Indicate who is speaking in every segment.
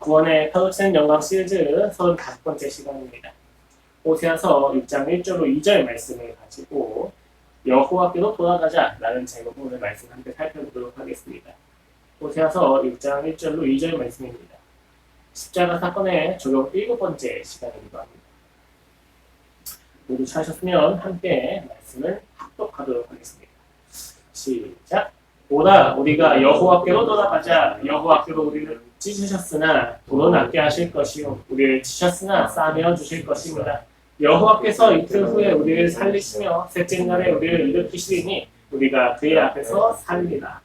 Speaker 1: 구원의 파도치는 영광 시리즈 35번째 시간입니다. 호세아서 6장 1절로 2절 말씀을 가지고 여호와께로 돌아가자 라는 제목으로 오늘 말씀 함께 살펴보도록 하겠습니다. 호세아서 6장 1절로 2절 말씀입니다. 십자가 사건의 적용 7번째 시간이기도 합니다. 모두 찾으셨으면 함께 말씀을 합독하도록 하겠습니다. 시작! 보라, 우리가 여호와께로 돌아가자. 여호와께로 우리를 찢으셨으나 돈은 아껴 하실 것이요 우리를 치셨으나 싸매어 주실 것입니다. 여호와께서 이틀 후에 우리를 살리시며 셋째 날에 우리를 일으키시리니 우리가 그의 앞에서 살리라.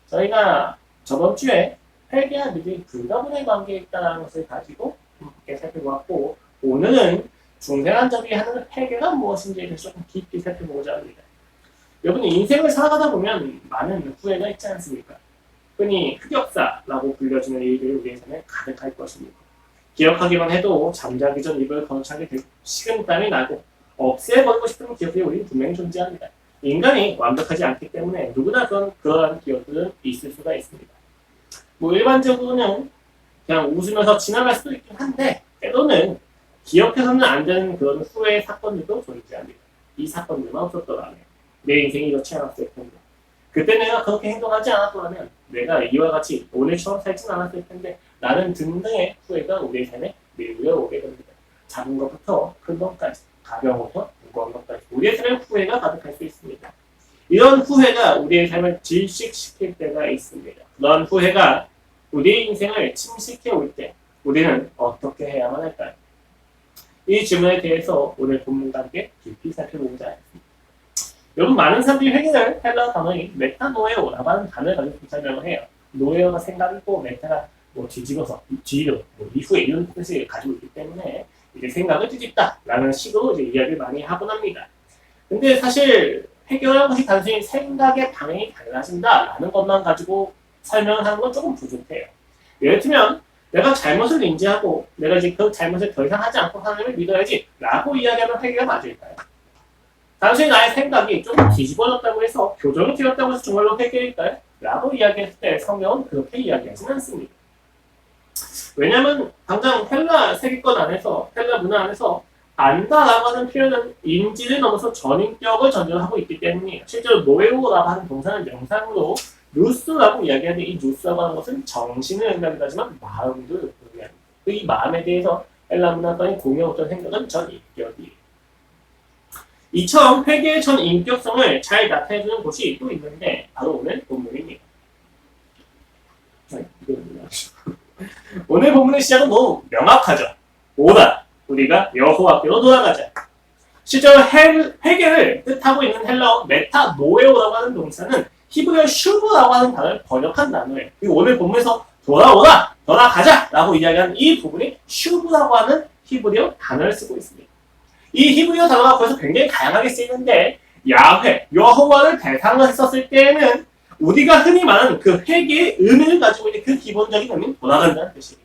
Speaker 1: 저희가 저번 주에 회개와 믿음이 불가분의 관계에 있다는 것을 가지고 함께 살펴보았고, 오늘은 중생한자들이 하는 회개가 무엇인지에 대해서 조금 깊이 살펴보고자 합니다. 여러분, 인생을 살아가다 보면 많은 후회가 있지 않습니까? 흔히 흑역사라고 불려지는 일들이 우리에게는 가득할 것입니다. 기억하기만 해도 잠자기 전 입을 거창하게 되고 식은땀이 나고 없애버리고 싶은 기억이 우리는 분명히 존재합니다. 인간이 완벽하지 않기 때문에 누구나 그러한 기억들은 있을 수가 있습니다. 일반적으로는 그냥 웃으면서 지나갈 수도 있긴 한데, 때로는 기억해서는 안 되는 그런 후회의 사건들도 존재합니다. 이 사건들만 없었더라면 내 인생이 이렇지 않았을 텐데, 그때 내가 그렇게 행동하지 않았더라면 내가 이와 같이 오늘처럼 살진 않았을 텐데, 라는 등등의 후회가 우리의 삶에 밀려 오게 됩니다. 작은 것부터 큰 것까지, 가벼운 것부터 무거운 것까지 우리의 삶에 후회가 가득할 수 있습니다. 이런 후회가 우리의 삶을 질식시킬 때가 있습니다. 그런 후회가 우리의 인생을 침식해 올 때 우리는 어떻게 해야만 할까요? 이 질문에 대해서 오늘 본문과 함께 깊이 살펴보고자 합니다. 여러분, 많은 사람들이 회개를 헬라어 단어인 메타노에오라고 하는 단어를 가지고 설명을 해요. 노에오가 생각이고 메타가 뒤집어서 뒤로 이후에 이런 뜻을 가지고 있기 때문에 이제 생각을 뒤집다라는 식으로 이제 이야기를 많이 하곤 합니다. 근데 사실 회개라는 것이 단순히 생각의 방향이 달라진다라는 것만 가지고 설명을 하는 건 조금 부족해요. 예를 들면 내가 잘못을 인지하고 내가 이제 그 잘못을 더 이상 하지 않고 하나님을 믿어야지 라고 이야기하면 회개가 맞을까요? 단순히 나의 생각이 조금 뒤집어졌다고 해서 교정이 되었다고 해서 정말로 회개일까요? 라고 이야기했을 때 성경은 그렇게 이야기하지는 않습니다. 왜냐하면 당장 헬라 세계권 안에서, 헬라 문화 안에서 안다라고 하는 표현은 인지를 넘어서 전인격을 전제로 하고 있기 때문이에요. 실제로 노에오라고 하는 동사는 명사로 루스라고 이야기하는데, 이 루스라고 하는 것은 정신을 의미하기도 하지만 마음도 의미합니다. 이 마음에 대해서 헬라 문화권이 공유했던 생각은 전인격이에요. 이처럼 회개의 전인격성을 잘 나타내주는 곳이 또 있는데 바로 오늘 본문입니다. 오늘 본문의 시작은 너무 명확하죠. 오라, 우리가 여호와께로 돌아가자. 실제로 회개를 뜻하고 있는 헬라어 메타노에오라고 하는 동사는 히브리어 슈브라고 하는 단어를 번역한 단어예요. 그리고 오늘 본문에서 돌아오라, 돌아가자 라고 이야기하는 이 부분이 슈브라고 하는 히브리어 단어를 쓰고 있습니다. 이 히브리어 단어가 거기서 굉장히 다양하게 쓰이는데, 야훼, 여호와를 대상으로 했었을 때에는 우리가 흔히 말하는 그 회개의 의미를 가지고 있는 그 기본적인 의미는 돌아간다는 뜻이에요.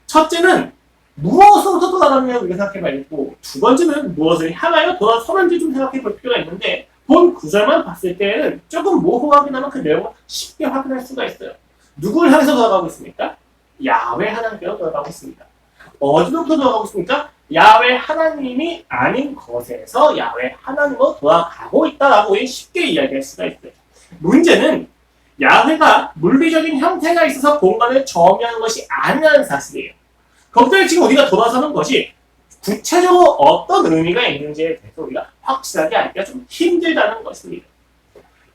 Speaker 1: 첫째는 무엇으로부터 돌아가느냐 우리가 생각해봐야 되고, 두 번째는 무엇을 향하여 돌아서는지 좀 생각해 볼 필요가 있는데, 본 구절만 봤을 때는 조금 모호하긴 하면 그 내용을 쉽게 확인할 수가 있어요. 누구를 향해서 돌아가고 있습니까? 야훼 하나님께로 돌아가고 있습니다. 어디로부터 돌아가고 있습니까? 야훼 하나님이 아닌 것에서 야훼 하나님으로 돌아가고 있다라고 쉽게 이야기할 수가 있어요. 문제는 야훼가 물리적인 형태가 있어서 공간을 점유하는 것이 아니라는 사실이에요. 거기에 지금 우리가 돌아서는 것이 구체적으로 어떤 의미가 있는지에 대해서 우리가 확실하게 알기가 좀 힘들다는 것입니다.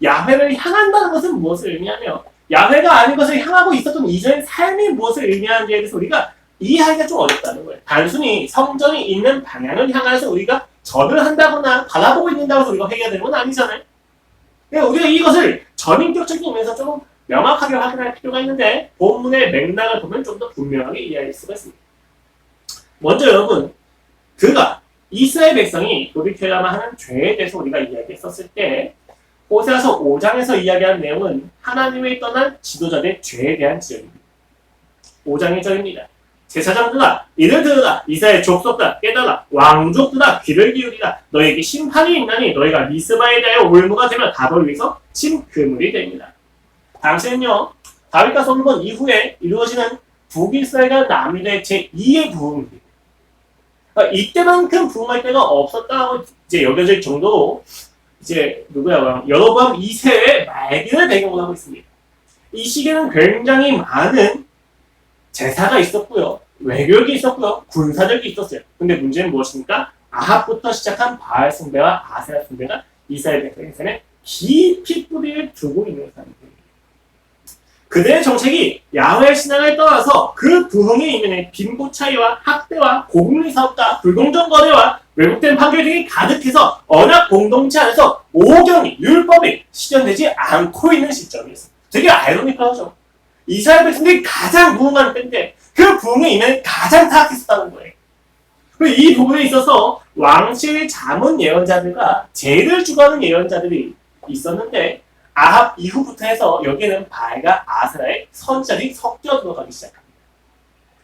Speaker 1: 야훼를 향한다는 것은 무엇을 의미하며, 야훼가 아닌 것을 향하고 있었던 이전의 삶이 무엇을 의미하는지에 대해서 우리가 이해하기가 좀 어렵다는 거예요. 단순히 성전이 있는 방향을 향해서 우리가 절을 한다거나 바라보고 있는다고 해서 우리가 회개가 되는 건 아니잖아요. 그러니까 우리가 이것을 전인격적인 의미에서 좀 명확하게 확인할 필요가 있는데, 본문의 맥락을 보면 좀 더 분명하게 이해할 수가 있습니다. 먼저 여러분, 그가 이스라엘 백성이 돌이켜야만 하는 죄에 대해서 우리가 이야기했었을 때, 호세아서 5장에서 이야기한 내용은 하나님을 떠난 지도자들의 죄에 대한 지적입니다. 5장의 절입니다. 제사장들아, 이를 들으라. 이스라엘 족속들아, 깨달아. 왕족들아, 귀를 기울이라. 너에게 심판이 있나니 너희가 미스바에 대하여 올무가 되면 답을 위해서 침 그물이 됩니다. 당시는요, 다윗과 솔로몬 이후에 이루어지는 북이스라엘과 남유다의 제2의 부흥입니다. 그러니까 이때만큼 부흥할 때가 없었다고 이제 여겨질 정도로 이제 여로보암 2세의 말기를 배경으로 하고 있습니다. 이 시기에는 굉장히 많은 제사가 있었고요. 외교력이 있었고요. 군사력이 있었어요. 근데 문제는 무엇입니까? 아합부터 시작한 바알 숭배와 아세라 숭배가 이스라엘 백성에서는 깊이 뿌리를 두고 있는 사람들입니다. 그들의 정책이 야훼 신앙을 떠나서 그 부흥의 이면에 빈부 차이와 학대와 고금리 사업과 불공정 거래와 왜곡된 판결 등이 가득해서 언약 공동체 안에서 오경이, 율법이 실현되지 않고 있는 시점이었습니다. 되게 아이러니컬하죠. 이스라엘 백성들이 가장 부흥하는 때인데 그 부흥의 이면에 가장 타락했었다는 거예요. 그리고 이 부분에 있어서 왕실 자문 예언자들과 죄를 주관하는 예언자들이 있었는데 아합 이후부터 해서 여기에는 바알과 아세라의 선지자들이 섞여 들어가기 시작합니다.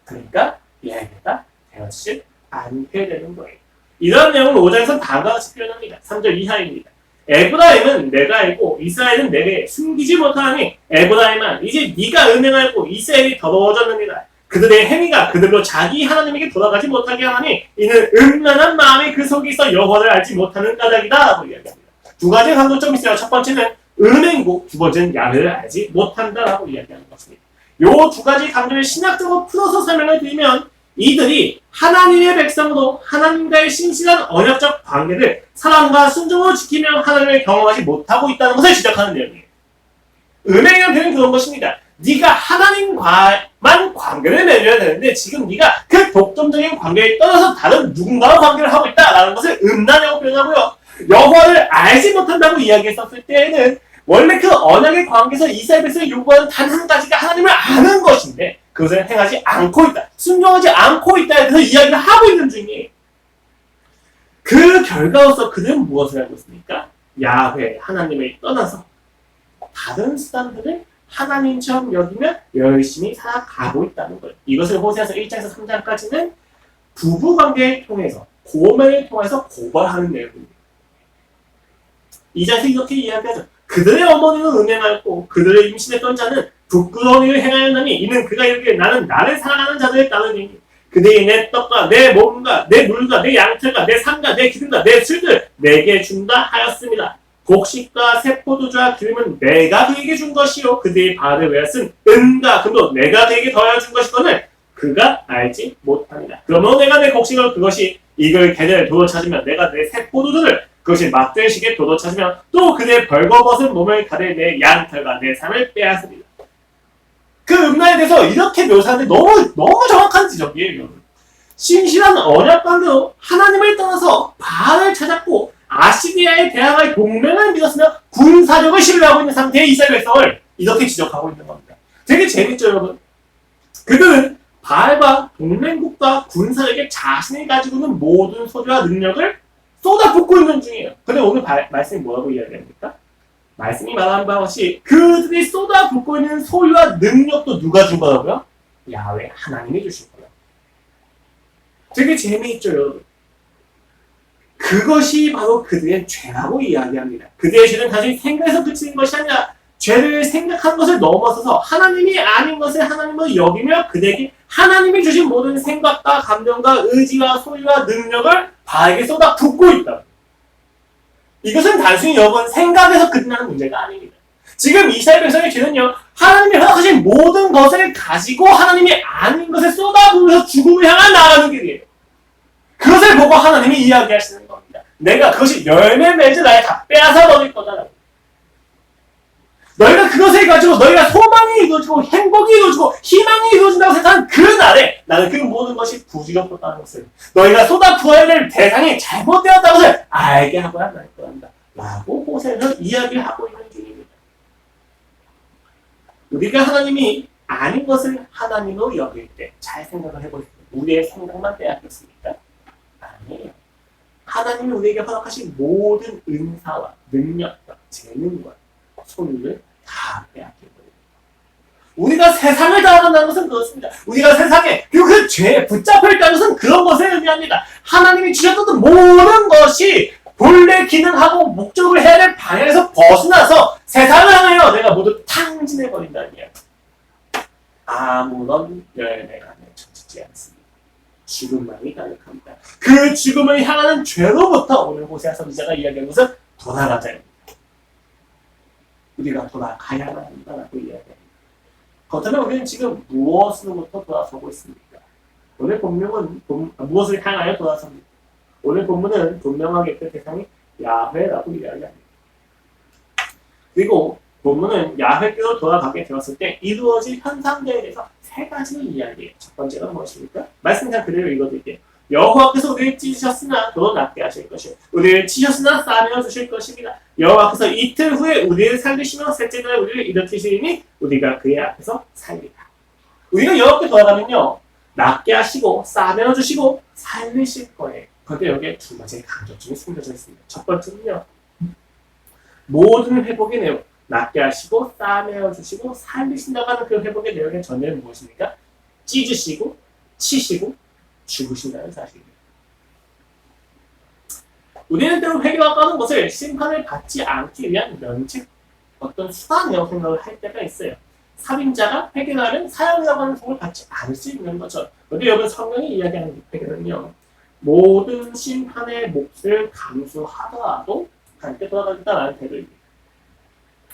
Speaker 1: 그러니까 예배가 되어지지 않게 되는 거예요. 이런 내용을 5장에서는 다음과 같이 표현합니다. 3절 이하입니다. 에브라임은 내가 알고 이스라엘은 내게 숨기지 못하니 에브라임아 이제 네가 음행하고 이스라엘이 더러워졌느니라. 그들의 행위가 그들로 자기 하나님에게 돌아가지 못하게 하니 이는 음란한 마음이 그 속에 있어 여호와를 알지 못하는 까닭이다 라고 이야기합니다. 두 가지 강조점이 있어요. 첫 번째는 은행이고 두 번째는 야훼를 알지 못한다라고 이야기하는 것입니다. 요 두 가지 강조를 신학적으로 풀어서 설명을 드리면 이들이 하나님의 백성으로 하나님과의 신실한 언약적 관계를 사랑과 순종으로 지키며 하나님을 경험하지 못하고 있다는 것을 지적하는 내용이에요. 은행이라는 표현은 그런 것입니다. 네가 하나님과만 관계를 맺어야 되는데 지금 네가 그 독점적인 관계에 떠나서 다른 누군가와 관계를 하고 있다라는 것을 음란이라고 표현하고요. 여호와를 알지 못한다고 이야기했었을 때에는 원래 그 언약의 관계에서 이스라엘 백성이 요구하는 단 한 가지가 하나님을 아는 것인데 그것을 행하지 않고 있다. 순종하지 않고 있다에 대해서 이야기를 하고 있는 중이에요. 그 결과로서 그들은 무엇을 하고 있습니까? 야훼, 하나님을 떠나서 다른 수단들을 하나님처럼 여기며 열심히 살아가고 있다는 거예요. 이것을 호세아서 1장에서 3장까지는 부부관계를 통해서 고멜을 통해서 고발하는 내용입니다. 2장에서 이렇게 이야기하죠. 그들의 어머니는 음행하였고 그들의 임신했던 자는 부끄러운 일을 행하였나니 이는 그가 이르기를 나는 나를 사랑하는 자들을 따르니 그들이 내 떡과 내 몸과 내 물과 내 양털과 내 산과 내 기름과 내 술들 내게 준다 하였습니다. 곡식과 새 포도주와 기름은 내가 그에게 준 것이요 그들이 바알을 외웠은 은과 금도 내가 그에게 더하여 준 것이거늘 그가 알지 못합니다. 그러므로 내가 내 곡식을 그것이 익을 계절에 도로 찾으면 내가 내 새 포도주를 그것이 막될 시기에 도로 찾으면 또 그의 벌거벗은 몸을 가릴 내 양털과 내 삶을 빼앗으리라. 그 음란에 대해서 이렇게 묘사하는데 너무 정확한 지적이에요. 신실한 언약관계로 하나님을 떠나서 바알을 찾았고 아시리아에 대항할 동맹을 믿었으며 군사력을 신뢰하고 있는 상태의 이스라엘 백성을 이렇게 지적하고 있는 겁니다. 되게 재밌죠, 여러분? 그들은 바알과 동맹국가 군사력에 자신이 가지고 있는 모든 소유와 능력을 쏟아붓고 있는 중이에요. 근데 오늘 말씀이 뭐라고 이야기합니까? 말씀이 말하는 바와 같이 그들이 쏟아붓고 있는 소유와 능력도 누가 준 거라고요? 야훼 하나님이 주신 거예요. 되게 재미있죠, 여러분? 그것이 바로 그들의 죄라고 이야기합니다. 그들의 죄는 단순히 생각에서 그치는 것이 아니라 죄를 생각한 것을 넘어서서 하나님이 아닌 것을 하나님으로 여기며 그들에게 하나님이 주신 모든 생각과 감정과 의지와 소유와 능력을 바알에게 쏟아붓고 있다. 이것은 단순히 여러분 생각에서 끝나는 문제가 아닙니다. 지금 이스라엘 백성의 죄는요. 하나님이 허락하신 모든 것을 가지고 하나님이 아닌 것을 쏟아부으면서 죽음을 향해 나가는 길이에요. 그것을 보고 하나님이 이야기하시는 겁니다. 내가 그것이 열매 맺을 날에 다 빼앗아 버릴 거다라고. 너희가 그것을 가지고 너희가 소망이 이루어지고 행복이 이루어지고 희망이 이루어진다고 생각하는 그 날에 나는 그 모든 것이 부질없었다는 것을 너희가 쏟아부어야 될 대상이 잘못되었다는 것을 알게 하고야 말 거란다. 라고 호세는 이야기를 하고 있는 중입니다. 우리가 하나님이 아닌 것을 하나님으로 여길 때 잘 생각을 해보십시오. 우리의 생각만 빼앗겼습니까? 아니에요. 하나님이 우리에게 허락하신 모든 은사와 능력과 재능과 소유를 다 빼앗겨버려요. 우리가 세상을 따라간다는 것은 그렇습니다. 우리가 세상에 그리고 그 죄에 붙잡혀 있다는 것은 그런 것을 의미합니다. 하나님이 주셨던 모든 것이 본래 기능하고 목적을 해야 될 방향에서 벗어나서 세상을 향하여 내가 모두 탕진해버린다는 이야기. 아무런 열매가 맺혀지지 않습니다. 죽음만이 가득합니다. 그 죽음을 향하는 죄로부터 오늘 호세아 선지자가 이야기한 것은 돌아가자입니다. 우리가 돌아가야만 한다라고 이야기합니다. 그렇다면 우리는 지금 무엇으로부터 돌아서고 있습니까? 오늘 본문은 무엇을 향하여 돌아섭니까? 오늘 본문은 분명하게 그 대상이 야훼라고 이야기합니다. 그리고 본문은 야훼께로 돌아가게 되었을 때 이루어질 현상들에 대해서 세 가지를 이야기해요. 첫 번째가 무엇입니까? 말씀 그냥 그대로 읽어드릴게요. 여호와께서 우리를 찢으셨으나 더 낫게 하실 것이요 우리를 치셨으나 싸매어 주실 것입니다. 여호와께서 이틀 후에 우리를 살리시며 셋째 날에 우리를 일으키시리니 우리가 그의 앞에서 살리라. 우리가 여호와께 돌아가면요 낫게 하시고 싸매어 주시고 살리실 거예요. 그런데 여기에 두 가지의 강조점이 숨겨져 있습니다. 첫 번째는요 모든 회복의 내용 낫게 하시고 싸매어 주시고 살리신다고 하는 그 회복의 내용의 전제는 무엇입니까? 찢으시고 치시고 죽으신다는 사실입니다. 우리는 때로 회개와 까는 것을 심판을 받지 않기 위한 면책 어떤 수단이라고 생각을 할 때가 있어요. 살인자가 회개를 하면 사형이라고 하는 성을 받지 않을 수 있는 거죠. 그런데 여기 성경이 이야기하는 회개는요. 모든 심판의 몫을 감수하더라도 함께 돌아가겠다라는 태도입니다.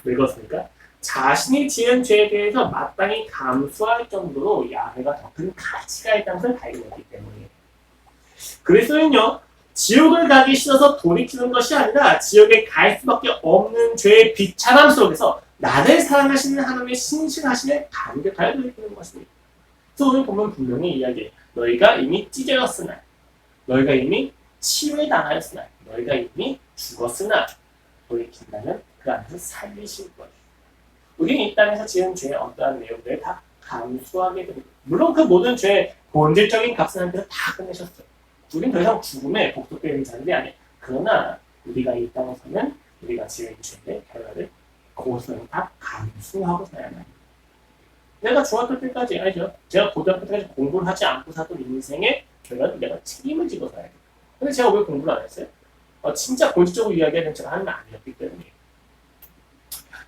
Speaker 1: 왜 그렇습니까? 자신이 지은 죄에 대해서 마땅히 감수할 정도로 야훼가 더 큰 가치가 있다는 것을 발견했기 때문이에요. 그리스도는요, 지옥을 가기 싫어서 돌이키는 것이 아니라 지옥에 갈 수밖에 없는 죄의 비참함 속에서 나를 사랑하시는 하나님의 신실하심에 감격하여 돌이키는 것입니다. 그래서 오늘 보면 분명히 이야기해요. 너희가 이미 찢어졌으나, 너희가 이미 치유에 당하였으나, 너희가 이미 죽었으나 돌이킨다면 그 안에서 살리실 거예요. 우리는 이 땅에서 지은 죄의 어떠한 내용들을 다 감수하게 됩니다. 물론 그 모든 죄의 본질적인 값은 한테서 다 끝내셨어요. 우리는 더 이상 죽음에 복속되는 자들이 아니에요. 그러나 우리가 이 땅에서는 우리가 지은 죄의 결과를 고스란히 다 감수하고 살아야 합니다. 내가 중학교 때까지 알죠? 제가 고등학교 때까지 공부를 하지 않고 살던 인생의 결과는 내가 책임을 지고 살아야 돼요. 근데 제가 왜 공부를 안 했어요? 진짜 본질적으로 이야기하는 제가 하나님이 아니었기 때문이에요.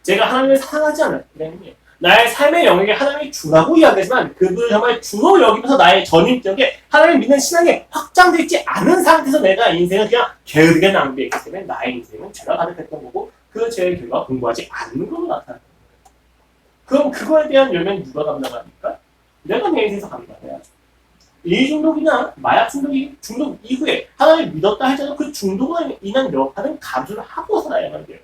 Speaker 1: 제가 하나님을 사랑하지 않았기 때문이에요. 나의 삶의 영역에 하나님이 주라고 이야기하지만 그분을 정말 주로 여기면서 나의 전인격에 하나님을 믿는 신앙이 확장되어 있지 않은 상태에서 내가 인생을 그냥 게으르게 낭비했기 때문에 나의 인생은 죄가 가득했던 거고 그 죄의 결과가 공부하지 않는 걸로 나타나는 거예요. 그럼 그거에 대한 열매는 누가 감당합니까? 내가 내 인생에서 감당해야죠. 이중독이나 마약 중독 이후에 하나님을 믿었다 할지라도 그 중독으로 인한 여파는 감수를 하고 살아야만 돼요.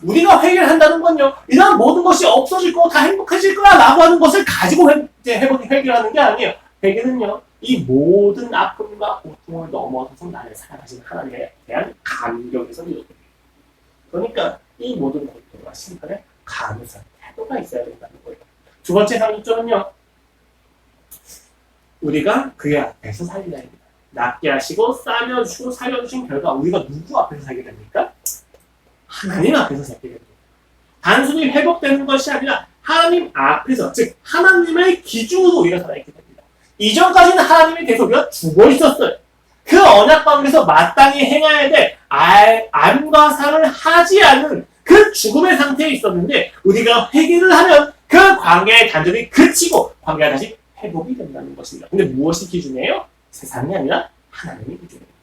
Speaker 1: 우리가 회개를 한다는 건요, 이런 모든 것이 없어질 거고 다 행복해질 거야 라고 하는 것을 가지고 회개를 하는 게 아니에요. 회개는요, 이 모든 아픔과 고통을 넘어서서 나를 사랑하시는 하나님에 대한 감격에서 이루어집니다. 그러니까 이 모든 고통과 심판에 감사한 태도가 있어야 된다는 거예요. 두 번째 상주점은요, 우리가 그의 앞에서 살리라 합니다. 낫게 하시고 싸며 주시고 살려주신 결과 우리가 누구 앞에서 살게 됩니까? 하나님 앞에서 살게 됩니다. 단순히 회복되는 것이 아니라 하나님 앞에서, 즉 하나님의 기준으로 우리가 살아있게 됩니다. 이전까지는 하나님에 대해서 우리가 죽어 있었어요. 그 언약 가운데서 마땅히 행해야 될 암과 상을 하지 않은 그 죽음의 상태에 있었는데 우리가 회개를 하면 그 관계의 단절이 그치고 관계가 다시 회복이 된다는 것입니다. 근데 무엇이 기준이에요? 세상이 아니라 하나님이 기준이에요.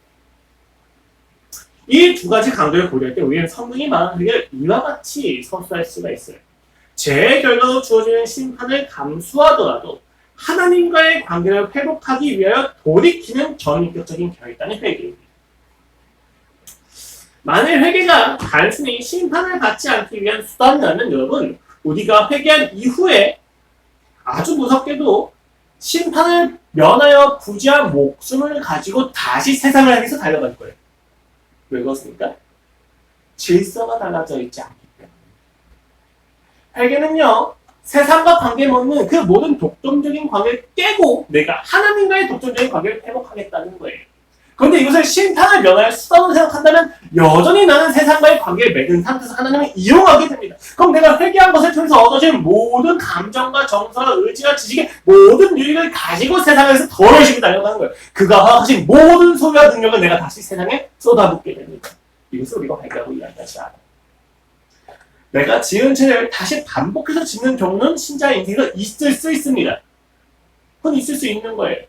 Speaker 1: 이 두 가지 강도를 고려할 때 우리는 성경이 말하는 게 이와 같이 서술할 수가 있어요. 죄의 결과로 주어지는 심판을 감수하더라도 하나님과의 관계를 회복하기 위하여 돌이키는 전인격적인 결단이 회개입니다. 만일 회개가 단순히 심판을 받지 않기 위한 수단이라면 여러분, 우리가 회개한 이후에 아주 무섭게도 심판을 면하여 부지한 목숨을 가지고 다시 세상을 향해서 달려갈 거예요. 왜 그렇습니까? 질서가 달라져 있지 않기 때문에. 회개는요, 세상과 관계 맺는 그 모든 독점적인 관계를 깨고 내가 하나님과의 독점적인 관계를 회복하겠다는 거예요. 그런데 이것을 심판을 면할 수단으로 생각한다면 여전히 나는 세상과의 관계를 맺은 상태에서 하나님을 이용하게 됩니다. 그럼 내가 회개한 것을 통해서 얻어진 모든 감정과 정서와 의지와 지식의 모든 유익을 가지고 세상에서 더 열심히 달려가는 거예요. 그가 허락하신 모든 소유와 능력을 내가 다시 세상에 쏟아붓게 됩니다. 이것을 우리가 회개하고 이야기하지 않아요. 내가 지은 죄를 다시 반복해서 짓는 경우는 신자의 인생에서 있을 수 있습니다. 그건 있을 수 있는 거예요.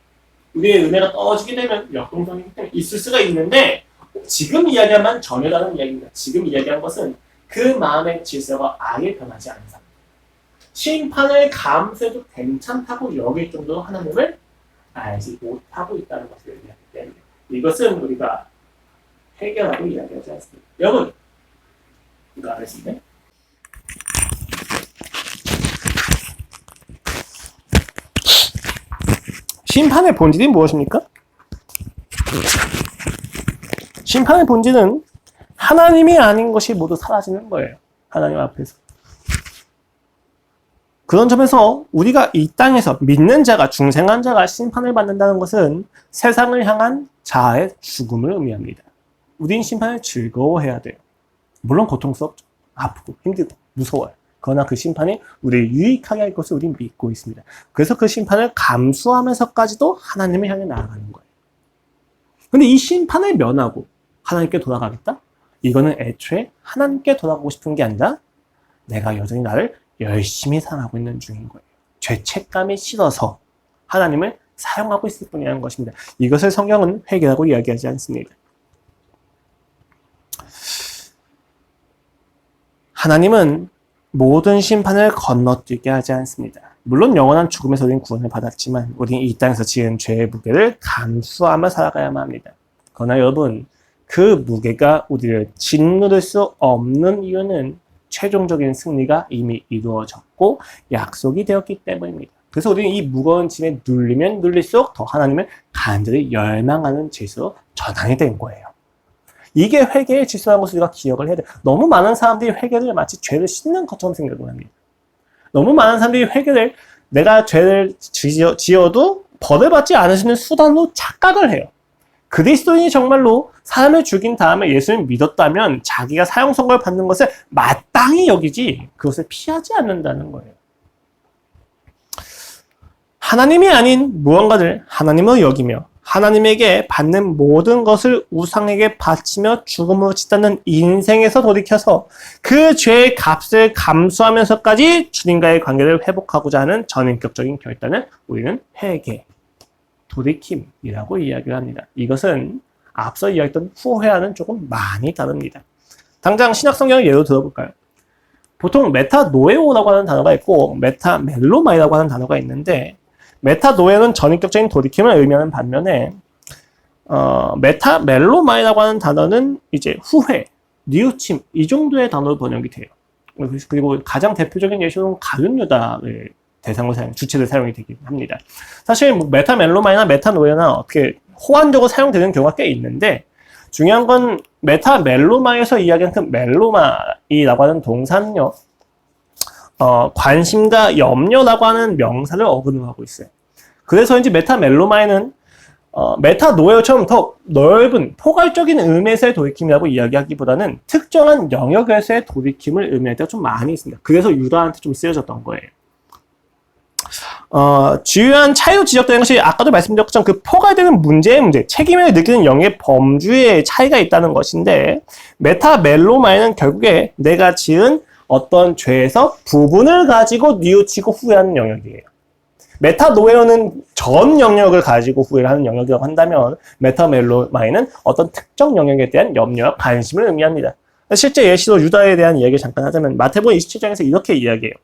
Speaker 1: 우리의 은혜가 떨어지게 되면 역동성이기 때문에 있을 수가 있는데 지금 이야기한 전혀 다른 이야기입니다. 지금 이야기한 것은 그 마음의 질서가 아예 변하지 않는 사람. 심판을 감수해도 괜찮다고 여길 정도로 하나님을 알지 못하고 있다는 것을 얘기하기 때문에 이것은 우리가 해결하고 이야기하지 않습니다. 여러분, 이거 알겠습니다. 심판의 본질이 무엇입니까? 심판의 본질은 하나님이 아닌 것이 모두 사라지는 거예요. 하나님 앞에서. 그런 점에서 우리가 이 땅에서 믿는 자가, 중생한 자가 심판을 받는다는 것은 세상을 향한 자아의 죽음을 의미합니다. 우린 심판을 즐거워해야 돼요. 물론 고통스럽죠. 아프고 힘들고 무서워요. 그러나 그 심판이 우리를 유익하게 할 것을 우리는 믿고 있습니다. 그래서 그 심판을 감수하면서까지도 하나님을 향해 나아가는 거예요. 근데 이 심판을 면하고 하나님께 돌아가겠다? 이거는 애초에 하나님께 돌아가고 싶은 게 아니라 내가 여전히 나를 열심히 사랑하고 있는 중인 거예요. 죄책감이 싫어서 하나님을 사용하고 있을 뿐이라는 것입니다. 이것을 성경은 회개라고 이야기하지 않습니다. 하나님은 모든 심판을 건너뛰게 하지 않습니다. 물론 영원한 죽음에서 우리는 구원을 받았지만 우리는 이 땅에서 지은 죄의 무게를 감수하며 살아가야만 합니다. 그러나 여러분, 그 무게가 우리를 짓누를 수 없는 이유는 최종적인 승리가 이미 이루어졌고 약속이 되었기 때문입니다. 그래서 우리는 이 무거운 짐에 눌리면 눌릴수록 더 하나님을 간절히 열망하는 질서로 전환이 된 거예요. 이게 회개의 질서라는 것을 우리가 기억을 해야 돼요. 너무 많은 사람들이 회개를 마치 죄를 씻는 것처럼 생각을 합니다. 너무 많은 사람들이 회개를 내가 죄를 지어도 벌을 받지 않을 수 있는 수단으로 착각을 해요. 그리스도인이 정말로 사람을 죽인 다음에 예수를 믿었다면 자기가 사형 선고를 받는 것을 마땅히 여기지 그것을 피하지 않는다는 거예요. 하나님이 아닌 무언가를 하나님으로 여기며 하나님에게 받는 모든 것을 우상에게 바치며 죽음으로 치닫는 인생에서 돌이켜서 그 죄의 값을 감수하면서까지 주님과의 관계를 회복하고자 하는 전인격적인 결단을 우리는 회개, 돌이킴이라고 이야기를 합니다. 이것은 앞서 이야기했던 후회와는 조금 많이 다릅니다. 당장 신약성경을 예로 들어볼까요? 보통 메타노에오라고 하는 단어가 있고 메타멜로마이라고 하는 단어가 있는데 메타노에는 전인격적인 돌이킴을 의미하는 반면에 메타멜로마이라고 하는 단어는 이제 후회, 뉘우침 이 정도의 단어로 번역이 돼요. 그리고 가장 대표적인 예시로는 가룟 유다를 대상으로 주체를 사용이 되긴 합니다. 사실 뭐 메타멜로마이나 메타노에나 어떻게 호환적으로 사용되는 경우가 꽤 있는데 중요한 건 메타멜로마에서 이야기하는 그 멜로마이라고 하는 동사는요. 관심과 염려라고 하는 명사를 어근하고 있어요. 그래서인지 메타멜로마에는 메타노에처럼 더 넓은 포괄적인 의미에서의 돌이킴이라고 이야기하기보다는 특정한 영역에서의 돌이킴을 의미할 때가 좀 많이 있습니다. 그래서 유다한테 좀 쓰여졌던 거예요. 주요한 차이로 지적되는 것이 아까도 말씀드렸던 것처럼 그 포괄되는 문제의 문제, 책임을 느끼는 영의 범주의 차이가 있다는 것인데 메타멜로마에는 결국에 내가 지은 어떤 죄에서 부분을 가지고 뉘우치고 후회하는 영역이에요. 메타노에어는 전 영역을 가지고 후회를 하는 영역이라고 한다면 메타멜로마에는 어떤 특정 영역에 대한 염려와 관심을 의미합니다. 실제 예시로 유다에 대한 이야기를 잠깐 하자면 마태복음 27장에서 이렇게 이야기해요.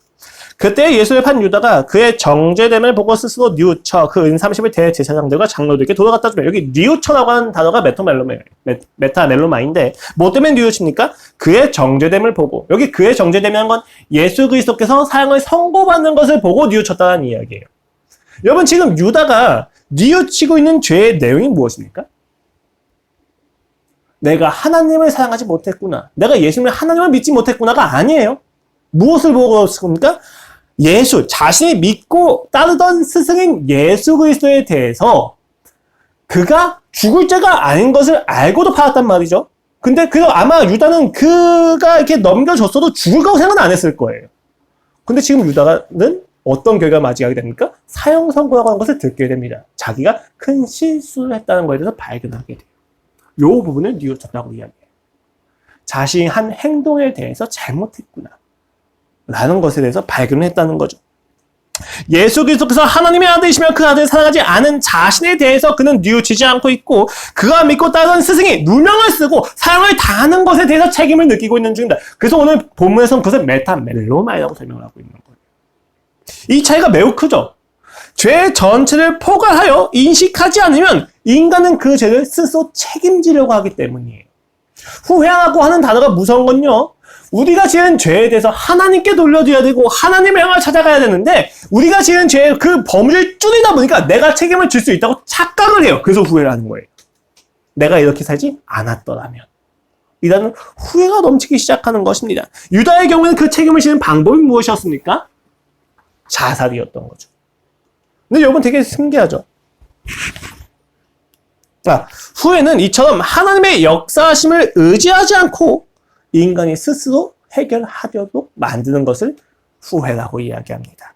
Speaker 1: 그때 예수를 판 유다가 그의 정죄됨을 보고 스스로 뉘우쳐 그 은 30을 대제사장들과 장로들에게 돌아갔다 주며 여기 뉘우쳐라고 하는 단어가 메타멜로마인데 뭐 때문에 뉘우칩니까? 그의 정죄됨을 보고 여기 그의 정죄됨이라는 건 예수 그리스도께서 사형을 선고받는 것을 보고 뉘우쳤다는 이야기예요. 여러분 지금 유다가 뉘우치고 있는 죄의 내용이 무엇입니까? 내가 하나님을 사랑하지 못했구나. 내가 예수님을 하나님을 믿지 못했구나가 아니에요. 무엇을 보고 있습니까? 예수, 자신이 믿고 따르던 스승인 예수 그리스도에 대해서 그가 죽을 죄가 아닌 것을 알고도 받았단 말이죠. 근데 그래서 아마 유다는 그가 이렇게 넘겨줬어도 죽을 거라고 생각은 안 했을 거예요. 근데 지금 유다는 어떤 결과를 맞이하게 됩니까? 사형 선고라고 하는 것을 듣게 됩니다. 자기가 큰 실수를 했다는 것에 대해서 발견하게 돼요. 이 부분을 뉘우쳤다고 이야기해요. 자신이 한 행동에 대해서 잘못했구나.
Speaker 2: 라는 것에 대해서 발견했다는 거죠. 예수 그리스도께서 하나님의 아들이시며 그 아들을 사랑하지 않은 자신에 대해서 그는 뉘우치지 않고 있고 그가 믿고 따르는 스승이 누명을 쓰고 사형을 당하는 것에 대해서 책임을 느끼고 있는 중입니다. 그래서 오늘 본문에서는 그것을 메타멜로마이라고 설명을 하고 있는 거예요. 이 차이가 매우 크죠. 죄 전체를 포괄하여 인식하지 않으면 인간은 그 죄를 스스로 책임지려고 하기 때문이에요. 후회하고 하는 단어가 무서운 건요. 우리가 지은 죄에 대해서 하나님께 돌려줘야 되고 하나님의 영을 찾아가야 되는데 우리가 지은 죄의 그 범위를 줄이다 보니까 내가 책임을 질 수 있다고 착각을 해요. 그래서 후회를 하는 거예요. 내가 이렇게 살지 않았더라면. 이라는 후회가 넘치기 시작하는 것입니다. 유다의 경우에는 그 책임을 지는 방법이 무엇이었습니까? 자살이었던 거죠. 근데 여러분 되게 신기하죠? 자, 후회는 이처럼 하나님의 역사하심을 의지하지 않고 인간이 스스로 해결하려고 만드는 것을 후회라고 이야기합니다.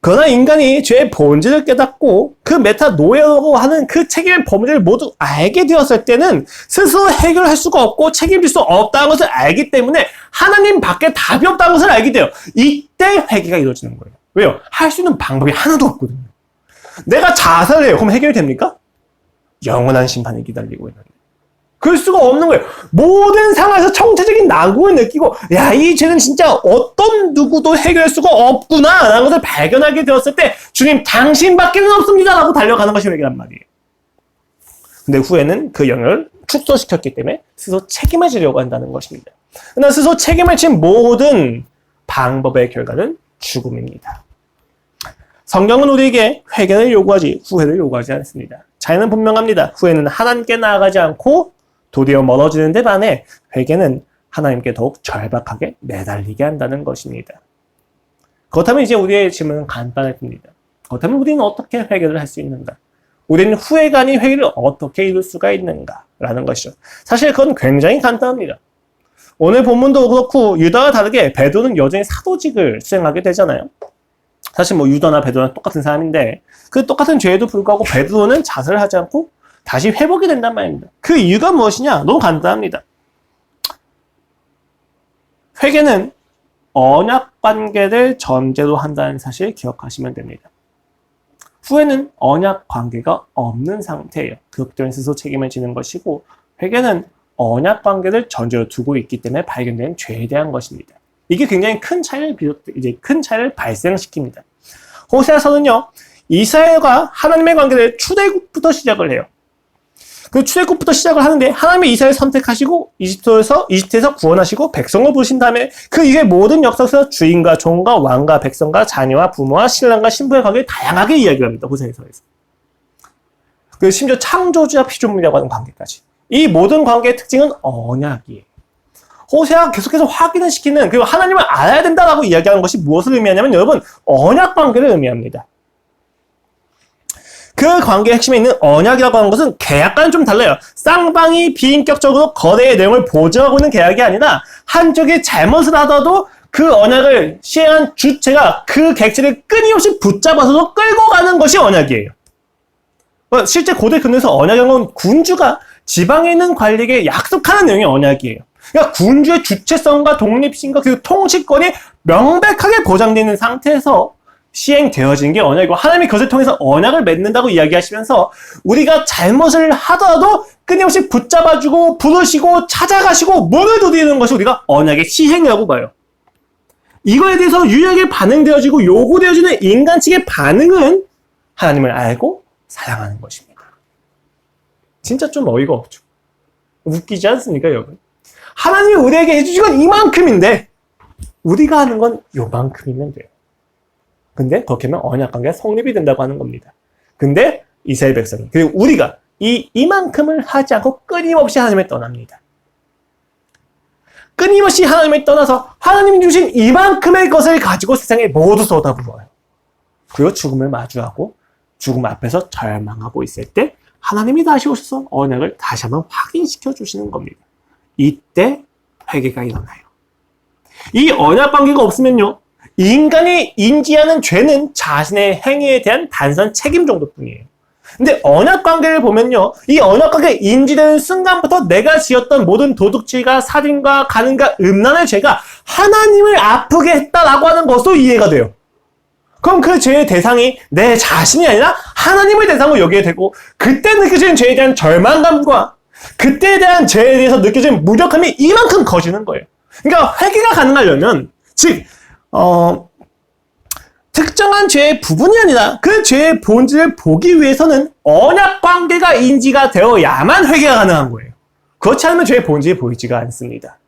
Speaker 2: 그러나 인간이 죄의 본질을 깨닫고 그 메타노예라고 하는 그 책임의 범위를 모두 알게 되었을 때는 스스로 해결할 수가 없고 책임질 수 없다는 것을 알기 때문에 하나님 밖에 답이 없다는 것을 알게 돼요. 이때 회개가 이루어지는 거예요. 왜요? 할 수 있는 방법이 하나도 없거든요. 내가 자살을 해요. 그럼 해결이 됩니까? 영원한 심판이 기다리고 있는데. 그럴 수가 없는 거예요. 모든 상황에서 총체적인 낙오를 느끼고 야, 이 죄는 진짜 어떤 누구도 해결할 수가 없구나 라는 것을 발견하게 되었을 때 주님 당신밖에는 없습니다 라고 달려가는 것이 회개란 말이에요. 근데 후에는 그 영역을 축소시켰기 때문에 스스로 책임을 지려고 한다는 것입니다. 그러나 스스로 책임을 진 모든 방법의 결과는 죽음입니다. 성경은 우리에게 회개를 요구하지 후회를 요구하지 않습니다. 차이는 분명합니다. 후회는 하나님께 나아가지 않고 도리어 멀어지는 데 반해 회개는 하나님께 더욱 절박하게 매달리게 한다는 것입니다. 그렇다면 이제 우리의 질문은 간단해집니다. 그렇다면 우리는 어떻게 회개를 할 수 있는가? 우리는 후회가 아닌 회개를 어떻게 이룰 수가 있는가? 라는 것이죠. 사실 그건 굉장히 간단합니다. 오늘 본문도 그렇고 유다와 다르게 베드로는 여전히 사도직을 수행하게 되잖아요. 사실 뭐 유다나 베드로는 똑같은 사람인데 그 똑같은 죄에도 불구하고 베드로는 자살을 하지 않고 다시 회복이 된단 말입니다. 그 이유가 무엇이냐? 너무 간단합니다. 회개는 언약 관계를 전제로 한다는 사실을 기억하시면 됩니다. 후회는 언약 관계가 없는 상태예요. 그렇기 때문에 스스로 책임을 지는 것이고 회개는 언약 관계를 전제로 두고 있기 때문에 발견된 죄에 대한 것입니다. 이게 굉장히 큰 차이를 발생시킵니다. 호세아서는요, 이스라엘과 하나님의 관계를 출애굽부터 시작을 해요. 그 출애굽부터 시작을 하는데 하나님이 이스라엘을 선택하시고 이집트에서 구원하시고 백성을 부르신 다음에 그 이게 모든 역사에서 주인과 종과 왕과 백성과 자녀와 부모와 신랑과 신부의 관계를 다양하게 이야기합니다. 호세아서에서. 그 심지어 창조주와 피조물이라고 하는 관계까지. 이 모든 관계의 특징은 언약이에요. 호세아가 계속해서 확인을 시키는, 그리고 하나님을 알아야 된다라고 이야기하는 것이 무엇을 의미하냐면 여러분, 언약 관계를 의미합니다. 그 관계의 핵심에 있는 언약이라고 하는 것은 계약과는 좀 달라요. 쌍방이 비인격적으로 거래의 내용을 보증하고 있는 계약이 아니라 한쪽이 잘못을 하더라도 그 언약을 시행한 주체가 그 객체를 끊임없이 붙잡아서 끌고 가는 것이 언약이에요. 실제 고대 근대에서 언약이라는 건 군주가 지방에 있는 관리에게 약속하는 내용이 언약이에요. 그러니까 군주의 주체성과 독립심과 그리고 통치권이 명백하게 보장되어 있는 상태에서 시행되어진 게 언약이고 하나님이 그것을 통해서 언약을 맺는다고 이야기하시면서 우리가 잘못을 하더라도 끊임없이 붙잡아주고 부르시고 찾아가시고 문을 두드리는 것이 우리가 언약의 시행이라고 봐요. 이거에 대해서 유일하게 반응되어지고 요구되어지는 인간 측의 반응은 하나님을 알고 사랑하는 것입니다. 진짜 좀 어이가 없죠. 웃기지 않습니까, 여러분? 하나님이 우리에게 해주신 건 이만큼인데 우리가 하는 건 요만큼이면 돼요. 근데 그렇게 하면 언약관계가 성립이 된다고 하는 겁니다. 근데 이스라엘 백성이, 그리고 우리가 이만큼을 하지 않고 끊임없이 하나님을 떠납니다. 끊임없이 하나님을 떠나서 하나님이 주신 이만큼의 것을 가지고 세상에 모두 쏟아부어요. 그리고 죽음을 마주하고 죽음 앞에서 절망하고 있을 때 하나님이 다시 오셔서 언약을 다시 한번 확인시켜 주시는 겁니다. 이때 회개가 일어나요. 이 언약 관계가 없으면요, 인간이 인지하는 죄는 자신의 행위에 대한 단순한 책임 정도뿐이에요. 근데 언약관계를 보면요. 이 언약관계 인지되는 순간부터 내가 지었던 모든 도둑질과 살인과 간음과 음란의 죄가 하나님을 아프게 했다라고 하는 것도 이해가 돼요. 그럼 그 죄의 대상이 내 자신이 아니라 하나님을 대상으로 여기게 되고 그때 느껴지는 죄에 대한 절망감과 그때에 대한 죄에 대해서 느껴지는 무력함이 이만큼 커지는 거예요. 그러니까 회개가 가능하려면 즉 특정한 죄의 부분이 아니라 그 죄의 본질을 보기 위해서는 언약 관계가 인지가 되어야만 회개가 가능한 거예요. 그렇지 않으면 죄의 본질이 보이지가 않습니다.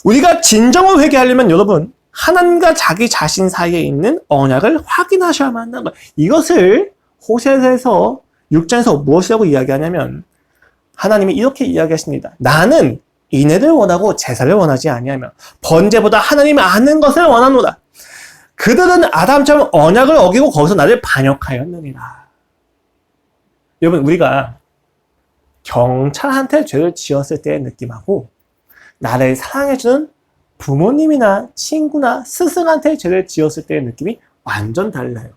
Speaker 2: 우리가 진정으로 회개하려면 여러분 하나님과 자기 자신 사이에 있는 언약을 확인하셔야만 한다는 거예요. 이것을 호세아서 6장에서 무엇이라고 이야기하냐면 하나님이 이렇게 이야기하십니다. 나는 인애를 원하고 제사를 원하지 아니하며 번제보다 하나님을 아는 것을 원하노라. 그들은 아담처럼 언약을 어기고 거기서 나를 반역하였느니라. 여러분 우리가 경찰한테 죄를 지었을 때의 느낌하고 나를 사랑해주는 부모님이나 친구나 스승한테 죄를 지었을 때의 느낌이 완전 달라요.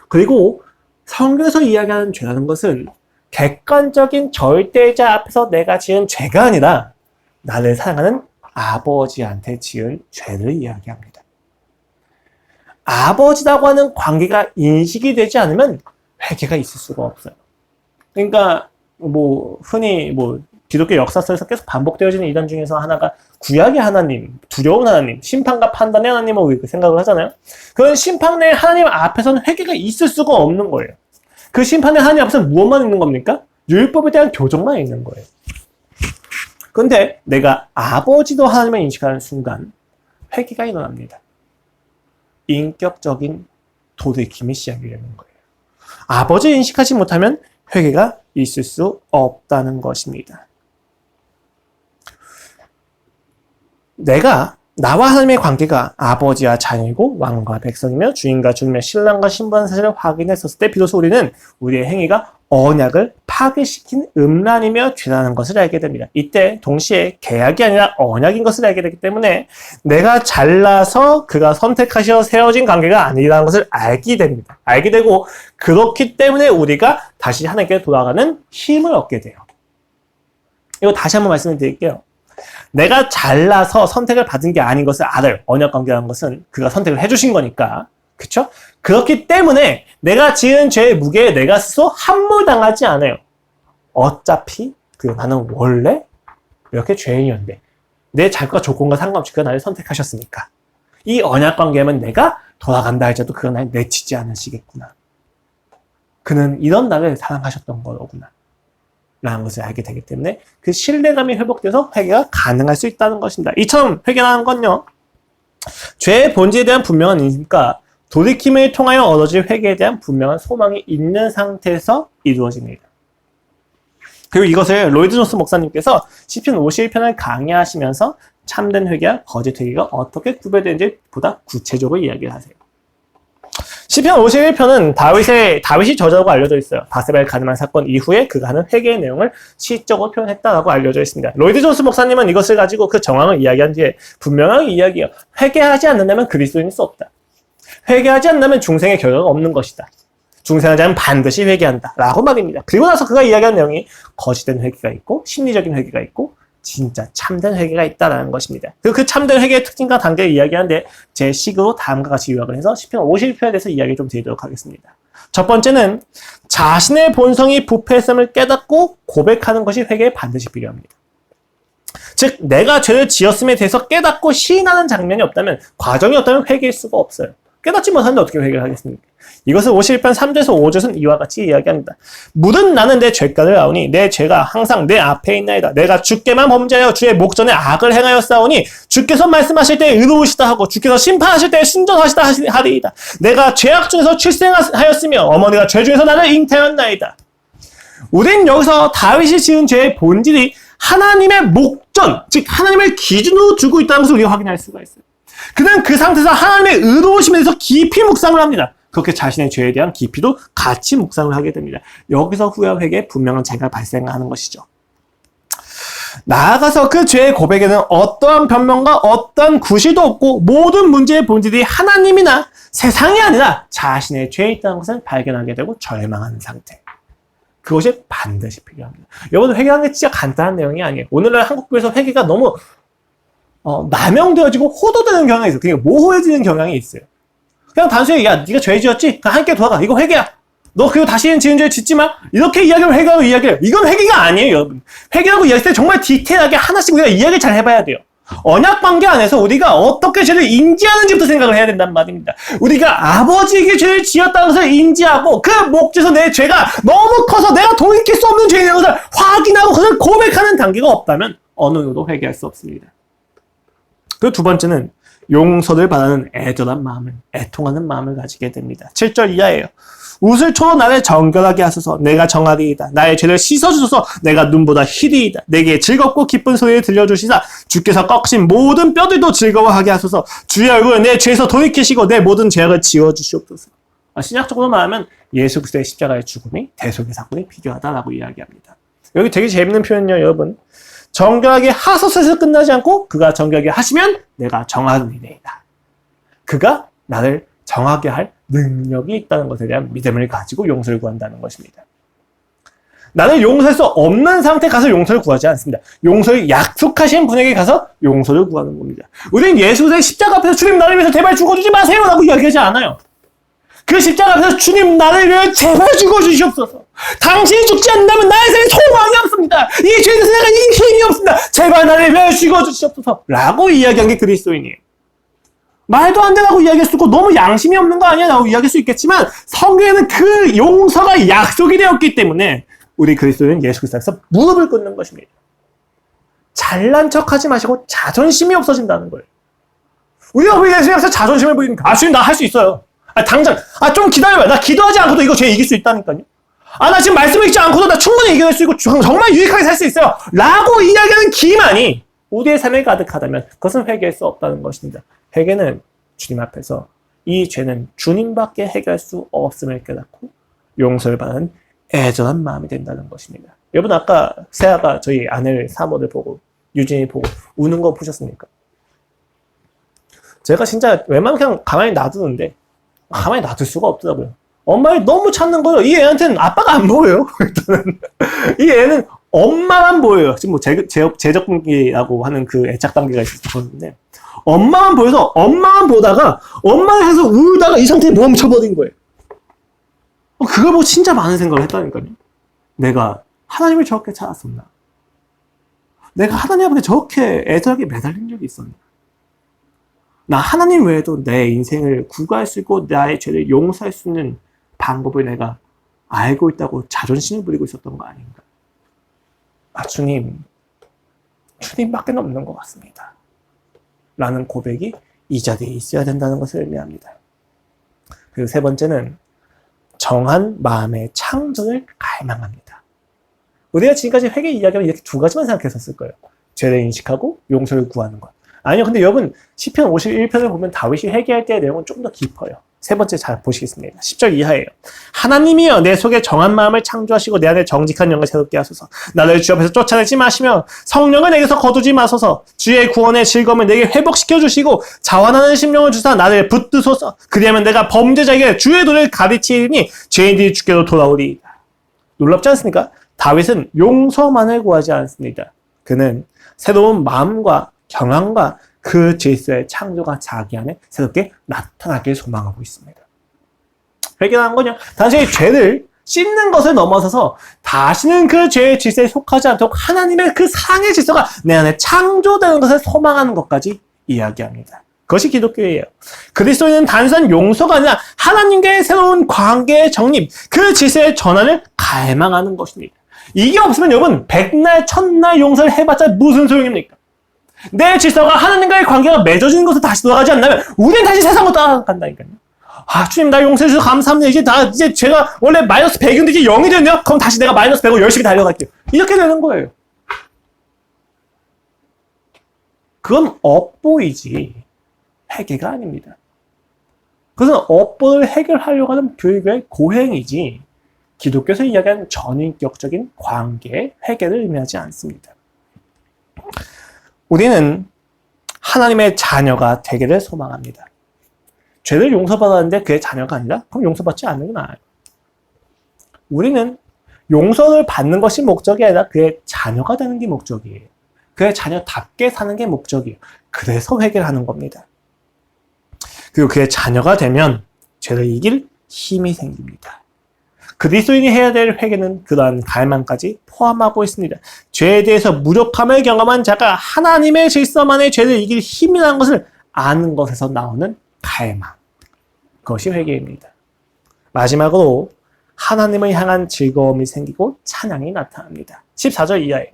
Speaker 2: 그리고 성경에서 이야기하는 죄라는 것은 객관적인 절대자 앞에서 내가 지은 죄가 아니라 나를 사랑하는 아버지한테 지은 죄를 이야기합니다. 아버지라고 하는 관계가 인식이 되지 않으면 회개가 있을 수가 없어요. 그러니까 흔히 기독교 역사 속에서 계속 반복되어지는 이단 중에서 하나가 구약의 하나님, 두려운 하나님, 심판과 판단의 하나님을 우리가 생각을 하잖아요. 그런 심판의 하나님 앞에서는 회개가 있을 수가 없는 거예요. 그 심판의 하나님 앞에서는 무엇만 있는 겁니까? 율법에 대한 교정만 있는 거예요. 그런데 내가 아버지도 하나님을 인식하는 순간 회개가 일어납니다. 인격적인 돌이킴이 시작이 되는 거예요. 아버지를 인식하지 못하면 회개가 있을 수 없다는 것입니다. 나와 하나님의 관계가 아버지와 자녀이고 왕과 백성이며 주인과 주님의 신랑과 신부라는 사실을 확인했었을 때 비로소 우리는 우리의 행위가 언약을 파괴시킨 음란이며 죄라는 것을 알게 됩니다. 이때 동시에 계약이 아니라 언약인 것을 알게 되기 때문에 내가 잘나서 그가 선택하셔 세워진 관계가 아니라는 것을 알게 됩니다. 알게 되고 그렇기 때문에 우리가 다시 하나님께 돌아가는 힘을 얻게 돼요. 이거 다시 한번 말씀을 드릴게요. 내가 잘나서 선택을 받은 게 아닌 것을 알아요. 언약관계라는 것은 그가 선택을 해주신 거니까. 그쵸? 그렇기 때문에 내가 지은 죄의 무게에 내가 스스로 함몰당하지 않아요. 어차피 나는 원래 이렇게 죄인이었는데 내 자격과 조건과 상관없이 그가 나를 선택하셨으니까 이 언약관계면 내가 돌아간다 할지라도 그가 나를 내치지 않으시겠구나. 그는 이런 나를 사랑하셨던 거로구나. 라는 것을 알게 되기 때문에 그 신뢰감이 회복돼서 회개가 가능할 수 있다는 것입니다. 이처럼 회개라는 건요. 죄의 본질에 대한 분명한 인식과 돌이킴을 통하여 얻어질 회개에 대한 분명한 소망이 있는 상태에서 이루어집니다. 그리고 이것을 로이드 존스 목사님께서 시편 51편을 강의하시면서 참된 회개와 거짓 회개가 어떻게 구별되는지 보다 구체적으로 이야기를 하세요. 시편 51편은 다윗이 저자라고 알려져 있어요. 바세바의 가늠한 사건 이후에 그가 하는 회개의 내용을 시적으로 표현했다라고 알려져 있습니다. 로이드 존스 목사님은 이것을 가지고 그 정황을 이야기한 뒤에 분명하게 이야기해요. 회개하지 않는다면 그리스도인일 수 없다. 회개하지 않는다면 중생의 결과가 없는 것이다. 중생한 자는 반드시 회개한다. 라고 말입니다. 그리고 나서 그가 이야기한 내용이 거짓된 회개가 있고 심리적인 회개가 있고 진짜 참된 회개가 있다는 것입니다. 그리고 그 참된 회개의 특징과 단계를 이야기하는데 제 식으로 다음과 같이 요약을 해서 시편 51편에 대해서 이야기 좀 드리도록 하겠습니다. 첫 번째는 자신의 본성이 부패했음을 깨닫고 고백하는 것이 회개에 반드시 필요합니다. 즉 내가 죄를 지었음에 대해서 깨닫고 시인하는 장면이 없다면 과정이 없다면 회개할 수가 없어요. 깨닫지 못하는데 어떻게 회개를 하겠습니까? 이것을 51편 3절에서 5절은 이와 같이 이야기합니다. 무릇 나는 내 죄가를 아오니 내 죄가 항상 내 앞에 있나이다. 내가 주께만 범죄하여 주의 목전에 악을 행하였사오니 주께서 말씀하실 때 의로우시다 하고 주께서 심판하실 때 순전하시다 하리이다. 내가 죄악 중에서 출생하였으며 어머니가 죄 중에서 나를 잉태하였나이다. 우린 여기서 다윗이 지은 죄의 본질이 하나님의 목전, 즉 하나님을 기준으로 두고 있다는 것을 우리가 확인할 수가 있어요. 그는 그 상태에서 하나님의 의로우심에 대해서 깊이 묵상을 합니다. 그렇게 자신의 죄에 대한 깊이도 같이 묵상을 하게 됩니다. 여기서 후회와 회개에 분명한 차이가 발생하는 것이죠. 나아가서 그 죄의 고백에는 어떠한 변명과 어떠한 구실도 없고 모든 문제의 본질이 하나님이나 세상이 아니라 자신의 죄에 있다는 것을 발견하게 되고 절망하는 상태. 그것이 반드시 필요합니다. 여러분, 회개하는 게 진짜 간단한 내용이 아니에요. 오늘날 한국교회에서 회개가 너무 남용되어지고 호도되는 경향이 있어요. 그러니까 모호해지는 경향이 있어요. 그냥 단순히 야, 네가 죄 지었지? 그냥 함께 돌아가. 이거 회개야. 너 그리고 다시는 지은 죄 짓지 마. 이렇게 이야기하면 회개하고 이야기해요. 이건 회개가 아니에요, 여러분. 회개하고 이야기할 때 정말 디테일하게 하나씩 우리가 이야기를 잘 해봐야 돼요. 언약 관계 안에서 우리가 어떻게 죄를 인지하는지부터 생각을 해야 된다는 말입니다. 우리가 아버지에게 죄를 지었다는 것을 인지하고 그 목적에서 내 죄가 너무 커서 내가 돌이킬 수 없는 죄인 것을 확인하고 그것을 고백하는 단계가 없다면 어느 누구도 회개할 수 없습니다. 그리고 두 번째는 용서를 바라는 애절한 마음을, 애통하는 마음을 가지게 됩니다. 7절 이하예요. 웃을 초로 나를 정결하게 하소서. 내가 정하리이다. 나의 죄를 씻어주소서. 내가 눈보다 희리이다. 내게 즐겁고 기쁜 소리를 들려주시사 주께서 꺾으신 모든 뼈들도 즐거워하게 하소서. 주의 얼굴을 내 죄에서 돌이키시고 내 모든 죄악을 지워주시옵소서. 신약적으로 말하면 예수 그리스도의 십자가의 죽음이 대속의 사건이 필요하다라고 이야기합니다. 여기 되게 재밌는 표현이요, 여러분. 정결하게 하소서에서 끝나지 않고 그가 정결하게 하시면 내가 정하리이다. 그가 나를 정하게 할 능력이 있다는 것에 대한 믿음을 가지고 용서를 구한다는 것입니다. 나는 용서할 수 없는 상태에 가서 용서를 구하지 않습니다. 용서를 약속하신 분에게 가서 용서를 구하는 겁니다. 우리는 예수 그리스도의 십자가 앞에서 주님 나를 위해서 제발 죽어주지 마세요 라고 이야기하지 않아요. 그 십자가 앞에서 주님 나를 위해 제발 죽어주시옵소서. 당신이 죽지 않는다면 나의 삶에 소망이 없습니다. 이 죄에 대해서 내가 이 힘이 없습니다. 제발 나를 위해 죽어주시옵소서 라고 이야기한 게 그리스도인이에요. 말도 안 되라고 이야기할 수 있고 너무 양심이 없는 거 아니야 라고 이야기할 수 있겠지만 성경에는 그 용서가 약속이 되었기 때문에 우리 그리스도인은 예수 그리스도에서 무릎을 꿇는 것입니다. 잘난 척하지 마시고 자존심이 없어진다는 거예요. 우리가 왜 예수님께서 자존심을 보이니까 주님 나 할 수 있어요. 당장 좀 기다려봐. 나 기도하지 않고도 이거 죄 이길 수 있다니까요. 나 지금 말씀 읽지 않고도 나 충분히 이겨낼 수 있고 정말 유익하게 살 수 있어요 라고 이야기하는 기만이 우리의 삶에 가득하다면 그것은 회개할 수 없다는 것입니다. 회개는 주님 앞에서 이 죄는 주님밖에 해결할 수 없음을 깨닫고 용서를 받는 애절한 마음이 된다는 것입니다. 여러분 아까 세아가 저희 아내를 사모를 보고 유진이 보고 우는 거 보셨습니까? 제가 진짜 웬만하면 그냥 가만히 놔두는데 가만히 놔둘 수가 없더라고요. 엄마를 너무 찾는 거예요. 이 애한테는 아빠가 안 보여요. 이 애는 엄마만 보여요. 지금 뭐 제적분기라고 하는 그 애착 단계가 있었는데 엄마만 보여서 엄마만 보다가 엄마를 해서 울다가 이 상태에 멈춰버린 거예요. 그걸 보고 진짜 많은 생각을 했다니까요. 내가 하나님을 저렇게 찾았었나? 내가 하나님 앞에 저렇게 애절하게 매달린 적이 있었나? 나 하나님 외에도 내 인생을 구가할 수 있고 나의 죄를 용서할 수 있는 방법을 내가 알고 있다고 자존심을 부리고 있었던 거 아닌가? 주님밖에 없는 것 같습니다. 라는 고백이 이 자리에 있어야 된다는 것을 의미합니다. 그리고 세 번째는 정한 마음의 창조를 갈망합니다. 우리가 지금까지 회개 이야기하면 이렇게 두 가지만 생각했었을 거예요. 죄를 인식하고 용서를 구하는 것. 아니요, 근데 여러분 시편 51편을 보면 다윗이 회개할 때의 내용은 좀 더 깊어요. 세 번째 잘 보시겠습니다. 10절 이하예요. 하나님이여 내 속에 정한 마음을 창조하시고 내 안에 정직한 영을 새롭게 하소서. 나를 주 앞에서 쫓아내지 마시며 성령을 내게서 거두지 마소서. 주의 구원의 즐거움을 내게 회복시켜 주시고 자원하는 심령을 주사 나를 붙드소서. 그리하면 내가 범죄자에게 주의 도를 가르치리니 죄인들이 주께로 돌아오리. 놀랍지 않습니까? 다윗은 용서만을 구하지 않습니다. 그는 새로운 마음과 경향과 그 질서의 창조가 자기 안에 새롭게 나타나길 소망하고 있습니다. 회개라는 거냐? 단순히 죄를 씻는 것을 넘어서서 다시는 그 죄의 질서에 속하지 않도록 하나님의 그 사랑의 질서가 내 안에 창조되는 것을 소망하는 것까지 이야기합니다. 그것이 기독교예요. 그리스도인은 단순한 용서가 아니라 하나님과의 새로운 관계의 정립, 그 질서의 전환을 갈망하는 것입니다. 이게 없으면 여러분 백날 천날 용서를 해봤자 무슨 소용입니까? 내 질서가 하나님과의 관계가 맺어지는 것을 다시 돌아가지 않는다면 우리는 다시 세상으로 따라간다니까요. 주님 나 용서해 주셔서 감사합니다. 이제 제가 원래 마이너스 100인데 이제 0이 됐네요. 그럼 다시 내가 마이너스 100으로 열심히 달려갈게요. 이렇게 되는 거예요. 그건 업보이지 회개가 아닙니다. 그것은 업보를 해결하려고 하는 교육의 고행이지 기독교에서 이야기하는 전인격적인 관계의 회개를 의미하지 않습니다. 우리는 하나님의 자녀가 되기를 소망합니다. 죄를 용서받았는데 그의 자녀가 아니라 그럼 용서받지 않는 게 나아요. 우리는 용서를 받는 것이 목적이 아니라 그의 자녀가 되는 게 목적이에요. 그의 자녀답게 사는 게 목적이에요. 그래서 회개를 하는 겁니다. 그리고 그의 자녀가 되면 죄를 이길 힘이 생깁니다. 그리스도인이 해야 될 회개는 그러한 갈망까지 포함하고 있습니다. 죄에 대해서 무력함을 경험한 자가 하나님의 질서 안에 죄를 이길 힘이라는 것을 아는 것에서 나오는 갈망. 그것이 회개입니다. 마지막으로 하나님을 향한 즐거움이 생기고 찬양이 나타납니다. 14절 이하예요.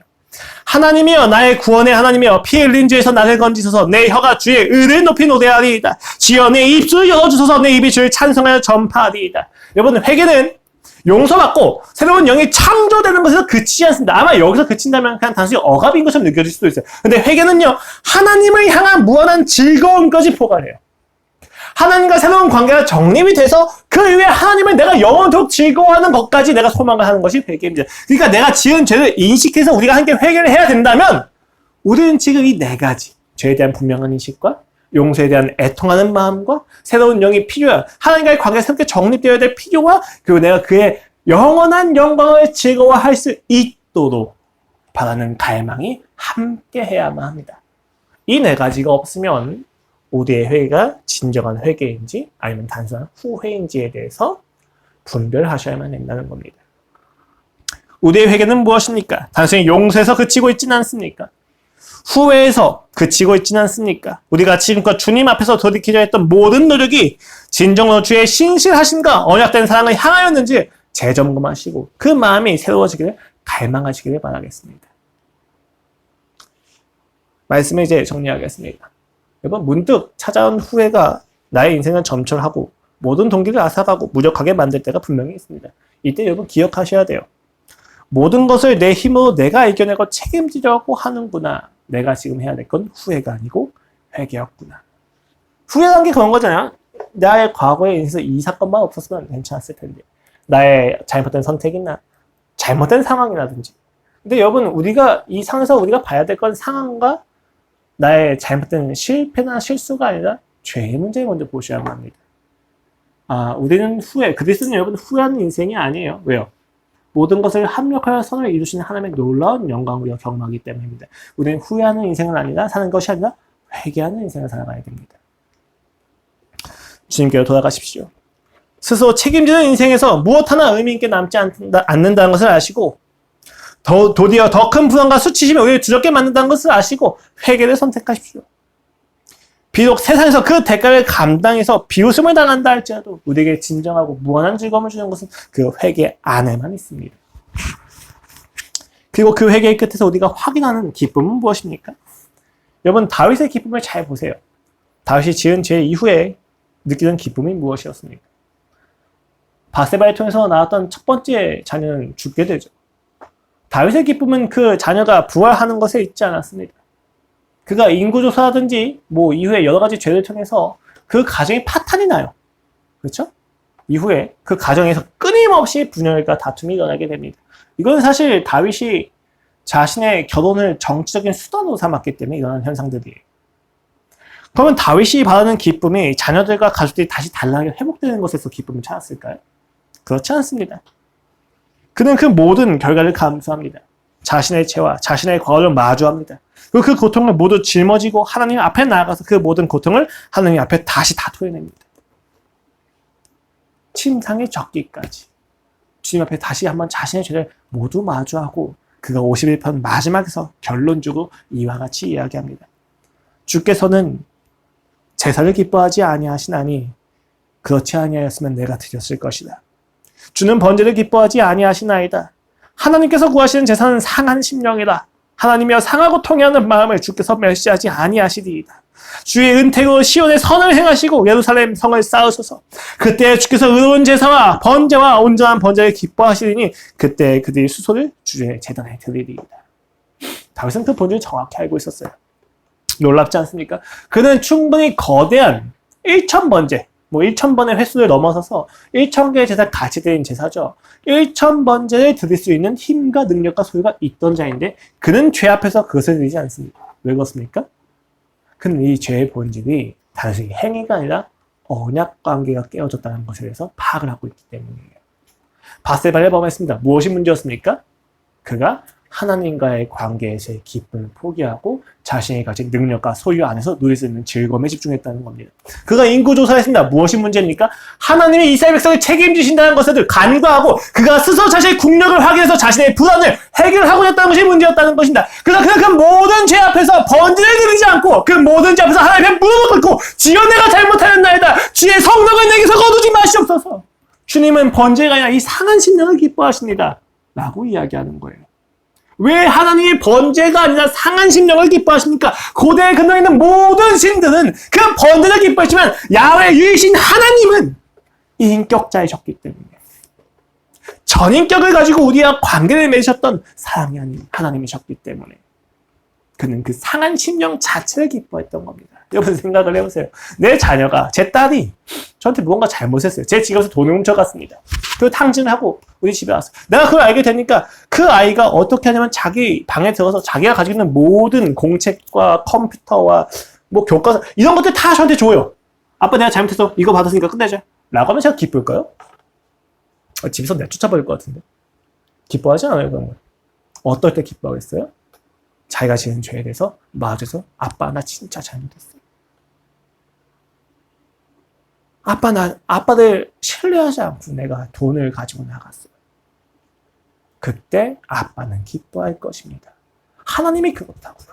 Speaker 2: 하나님이여 나의 구원의 하나님이여 피 흘린 죄에서 나를 건지소서. 내 혀가 주의 의를 높이 노래하리이다. 주여 내 입술을 열어주소서. 내 입이 주를 찬송하여 전파하리이다. 여러분 회개는 용서받고 새로운 영이 창조되는 것에서 그치지 않습니다. 아마 여기서 그친다면 그냥 단순히 억압인 것처럼 느껴질 수도 있어요. 근데 회개는요, 하나님을 향한 무한한 즐거움까지 포괄해요. 하나님과 새로운 관계가 정립이 돼서 그 이후에 하나님을 내가 영원토록 즐거워하는 것까지 내가 소망을 하는 것이 회개입니다. 그러니까 내가 지은 죄를 인식해서 우리가 함께 회개를 해야 된다면 우리는 지금 이 네 가지 죄에 대한 분명한 인식과 용서에 대한 애통하는 마음과 새로운 영이 필요한 하나님과의 관계가 새롭게 정립되어야 될 필요와 그리고 내가 그의 영원한 영광을 즐거워할 수 있도록 바라는 갈망이 함께 해야만 합니다. 이 네 가지가 없으면 우리의 회개가 진정한 회개인지 아니면 단순한 후회인지에 대해서 분별하셔야만 된다는 겁니다. 우리의 회개는 무엇입니까? 단순히 용서에서 그치고 있지는 않습니까? 후회에서 그치고 있지는 않습니까? 우리가 지금껏 주님 앞에서 돌이키려 했던 모든 노력이 진정으로 주의 신실하심과 언약된 사랑을 향하였는지 재점검하시고 그 마음이 새로워지기를 갈망하시기를 바라겠습니다. 말씀을 이제 정리하겠습니다. 여러분 문득 찾아온 후회가 나의 인생을 점철하고 모든 동기를 앗아가고 무력하게 만들 때가 분명히 있습니다. 이때 여러분 기억하셔야 돼요. 모든 것을 내 힘으로 내가 이겨내고 책임지려고 하는구나. 내가 지금 해야 될 건 후회가 아니고 회개였구나. 후회란 게 그런 거잖아요. 나의 과거에 인해서 이 사건만 없었으면 괜찮았을 텐데. 나의 잘못된 선택이나 잘못된 상황이라든지. 근데 여러분 우리가 이 상에서 우리가 봐야 될 건 상황과 나의 잘못된 실패나 실수가 아니라 죄의 문제를 먼저 보셔야만 합니다. 우리는 그리스도는 여러분 후회하는 인생이 아니에요. 왜요? 모든 것을 합력하여 선을 이루시는 하나님의 놀라운 영광을 경험하기 때문입니다. 우리는 후회하는 인생은 아니라 사는 것이 아니라 회개하는 인생을 살아가야 됩니다. 주님께로 돌아가십시오. 스스로 책임지는 인생에서 무엇 하나 의미 있게 남지 않는다는 것을 아시고 도리어 더 큰 불안과 수치심이 우리를 두렵게 만든다는 것을 아시고 회개를 선택하십시오. 비록 세상에서 그 대가를 감당해서 비웃음을 당한다 할지라도 우리에게 진정하고 무한한 즐거움을 주는 것은 그 회개 안에만 있습니다. 그리고 그 회개의 끝에서 우리가 확인하는 기쁨은 무엇입니까? 여러분 다윗의 기쁨을 잘 보세요. 다윗이 지은 죄 이후에 느끼는 기쁨이 무엇이었습니까? 바세바를 통해서 나왔던 첫 번째 자녀는 죽게 되죠. 다윗의 기쁨은 그 자녀가 부활하는 것에 있지 않았습니다. 그가 인구조사라든지 이후에 여러 가지 죄를 통해서 그 가정이 파탄이 나요. 그렇죠? 이후에 그 가정에서 끊임없이 분열과 다툼이 일어나게 됩니다. 이건 사실 다윗이 자신의 결혼을 정치적인 수단으로 삼았기 때문에 일어나는 현상들이에요. 그러면 다윗이 바라는 기쁨이 자녀들과 가족들이 다시 단란하게 회복되는 것에서 기쁨을 찾았을까요? 그렇지 않습니다. 그는 그 모든 결과를 감수합니다. 자신의 죄와 자신의 과거를 마주합니다. 그리고 그 고통을 모두 짊어지고 하나님 앞에 나아가서 그 모든 고통을 하나님 앞에 다시 다 토해냅니다. 침상에 적기까지 주님 앞에 다시 한번 자신의 죄를 모두 마주하고 그가 51편 마지막에서 결론주고 이와 같이 이야기합니다. 주께서는 제사를 기뻐하지 아니하시나니 그렇지 아니하였으면 내가 드렸을 것이다. 주는 번제를 기뻐하지 아니하시나이다. 하나님께서 구하시는 제사는 상한 심령이다. 하나님이여 상하고 통해하는 마음을 주께서 멸시하지 아니하시리이다. 주의 은택으로 시온의 선을 행하시고 예루살렘 성을 쌓으소서. 그때 주께서 의로운 제사와 번제와 온전한 번제를 기뻐하시리니 그때 그들이 수소를 주의 제단에 드리리이다. 다윗은 그 본질을 정확히 알고 있었어요. 놀랍지 않습니까? 그는 충분히 거대한 1000번제 1000번의 횟수를 넘어서서 1000개의 제사를 같이 드린 제사죠. 1000번제를 드릴 수 있는 힘과 능력과 소유가 있던 자인데 그는 죄 앞에서 그것을 드리지 않습니다. 왜 그렇습니까? 그는 이 죄의 본질이 단순히 행위가 아니라 언약 관계가 깨어졌다는 것에 대해서 파악을 하고 있기 때문이에요. 바세바를 범했습니다. 무엇이 문제였습니까? 그가 하나님과의 관계에서의 기쁨을 포기하고 자신이 가진 능력과 소유 안에서 누릴 수 있는 즐거움에 집중했다는 겁니다. 그가 인구조사했습니다. 무엇이 문제입니까? 하나님이 이스라엘 백성을 책임지신다는 것을 간과하고 그가 스스로 자신의 국력을 확인해서 자신의 불안을 해결하고자 했다는 것이 문제였다는 것입니다. 그러나 그가 그 모든 죄 앞에서 번제를 드리지 않고 그 모든 죄 앞에서 하나님 앞에 무릎을 꿇고 주여 내가 잘못하였나이다. 주의 성령을 내게서 거두지 마시옵소서. 주님은 번제가 아니라 이 상한 심령을 기뻐하십니다. 라고 이야기하는 거예요. 왜 하나님이 번제가 아니라 상한 심령을 기뻐하십니까? 고대에 근거해 있는 모든 신들은 그 번제를 기뻐했지만 야훼 유일신 하나님은 인격자이셨기 때문에 전인격을 가지고 우리와 관계를 맺으셨던 사랑이 아닌 하나님이셨기 때문에 그는 그 상한 심령 자체를 기뻐했던 겁니다. 여러분 생각을 해보세요. 내 자녀가, 제 딸이 저한테 무언가 잘못했어요. 제 집에서 돈을 훔쳐갔습니다. 그리고 탕진을 하고 우리 집에 왔어요. 내가 그걸 알게 되니까 그 아이가 어떻게 하냐면 자기 방에 들어가서 자기가 가지고 있는 모든 공책과 컴퓨터와 뭐 교과서 이런 것들 다 저한테 줘요. 아빠 내가 잘못해서 이거 받았으니까 끝내자. 라고 하면 제가 기쁠까요? 집에서 내쫓아버릴 것 같은데. 기뻐하지 않아요 그런 걸. 어떨 때 기뻐하겠어요? 자기가 지은 죄에 대해서 마주해서 아빠 나 진짜 잘못했어. 아빠들 신뢰하지 않고 내가 돈을 가지고 나갔어요. 그때 아빠는 기뻐할 것입니다. 하나님이 그렇다고요.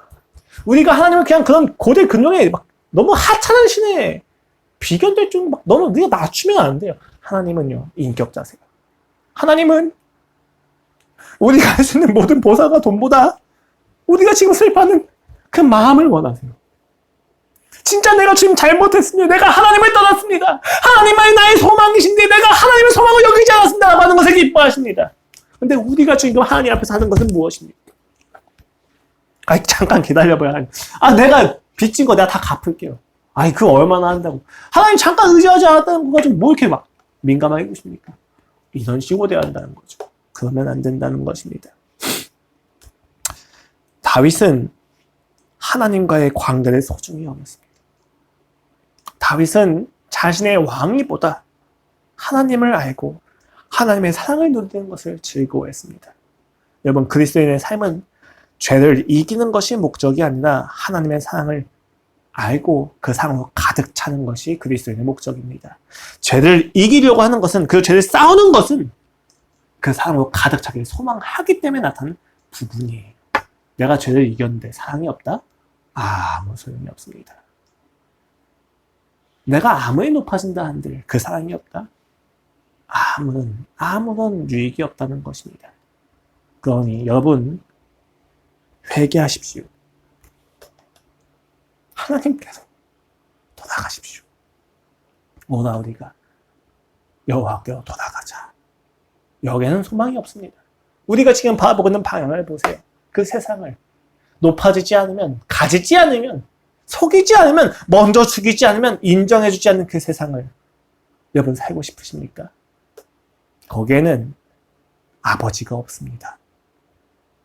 Speaker 2: 우리가 하나님을 그냥 그런 고대 근원에 막 너무 하찮은 신에 비견될 줄 막 너무 우리가 낮추면 안 돼요. 하나님은요 인격자세요. 하나님은 우리가 할 수 있는 모든 보상과 돈보다 우리가 지금 슬퍼하는 그 마음을 원하세요. 진짜 내가 지금 잘못했습니다. 내가 하나님을 떠났습니다. 하나님만이 나의 소망이신데 내가 하나님의 소망을 여기지 않았습니다. 라고 하는 것을 기뻐하십니다. 근데 우리가 지금 하나님 앞에서 하는 것은 무엇입니까? 아이, 잠깐 기다려봐요. 내가 빚진 거 내가 다 갚을게요. 아이, 그거 얼마나 한다고. 하나님 잠깐 의지하지 않았다는 거 가지고 뭐 이렇게 막 민감하게 보십니까? 이런 식으로 돼야 한다는 거죠. 그러면 안 된다는 것입니다. 다윗은 하나님과의 관계를 소중히 여겼습니다. 다윗은 자신의 왕위보다 하나님을 알고 하나님의 사랑을 누리는 것을 즐거워했습니다. 여러분, 그리스도인의 삶은 죄를 이기는 것이 목적이 아니라 하나님의 사랑을 알고 그 사랑으로 가득 차는 것이 그리스도인의 목적입니다. 죄를 이기려고 하는 것은, 그 죄를 싸우는 것은 그 사랑으로 가득 차기를 소망하기 때문에 나타나는 부분이에요. 내가 죄를 이겼는데 사랑이 없다? 아무 소용이 없습니다. 내가 아무리 높아진다 한들 그 사랑이 없다? 아무런 유익이 없다는 것입니다. 그러니 여러분 회개하십시오. 하나님께서 돌아가십시오. 오라 우리가 여호와께로 돌아가자. 여기에는 소망이 없습니다. 우리가 지금 바라보고 있는 방향을 보세요. 그 세상을 높아지지 않으면, 가지지 않으면, 속이지 않으면, 먼저 죽이지 않으면, 인정해주지 않는 그 세상을 여러분 살고 싶으십니까? 거기에는 아버지가 없습니다.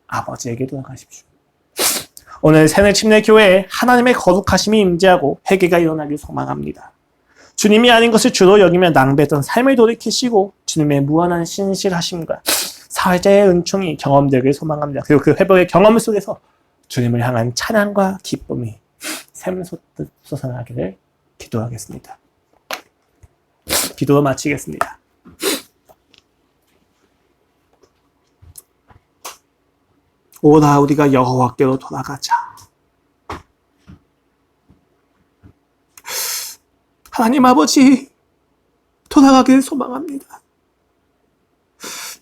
Speaker 2: 아버지에게 돌아가십시오. 오늘 새늘 침례교회에 하나님의 거룩하심이 임재하고 회개가 일어나길 소망합니다. 주님이 아닌 것을 주로 여기며 낭비했던 삶을 돌이키시고 주님의 무한한 신실하심과 사회자의 은총이 경험되길 소망합니다. 그리고 그 회복의 경험 속에서 주님을 향한 찬양과 기쁨이 샘솟듯 솟아나기를 기도하겠습니다. 기도로 마치겠습니다. 오라 우리가 여호와께로 돌아가자. 하나님 아버지, 돌아가길 소망합니다.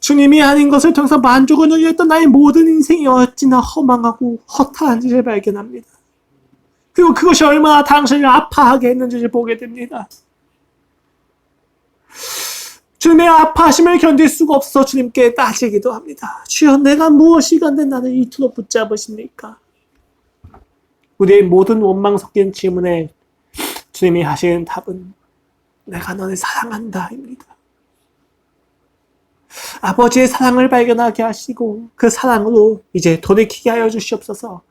Speaker 2: 주님이 아닌 것을 통해서 만족을 누렸던 나의 모든 인생이 어찌나 허망하고 허탈한지를 발견합니다. 그리고 그것이 얼마나 당신을 아파하게 했는지를 보게 됩니다. 주님의 아파하심을 견딜 수가 없어 주님께 따지기도 합니다. 주여, 내가 무엇이 간데 나를 이토록 붙잡으십니까? 우리의 모든 원망 섞인 질문에 주님이 하시는 답은 내가 너를 사랑한다입니다. 아버지의 사랑을 발견하게 하시고 그 사랑으로 이제 돌이키게 하여 주시옵소서.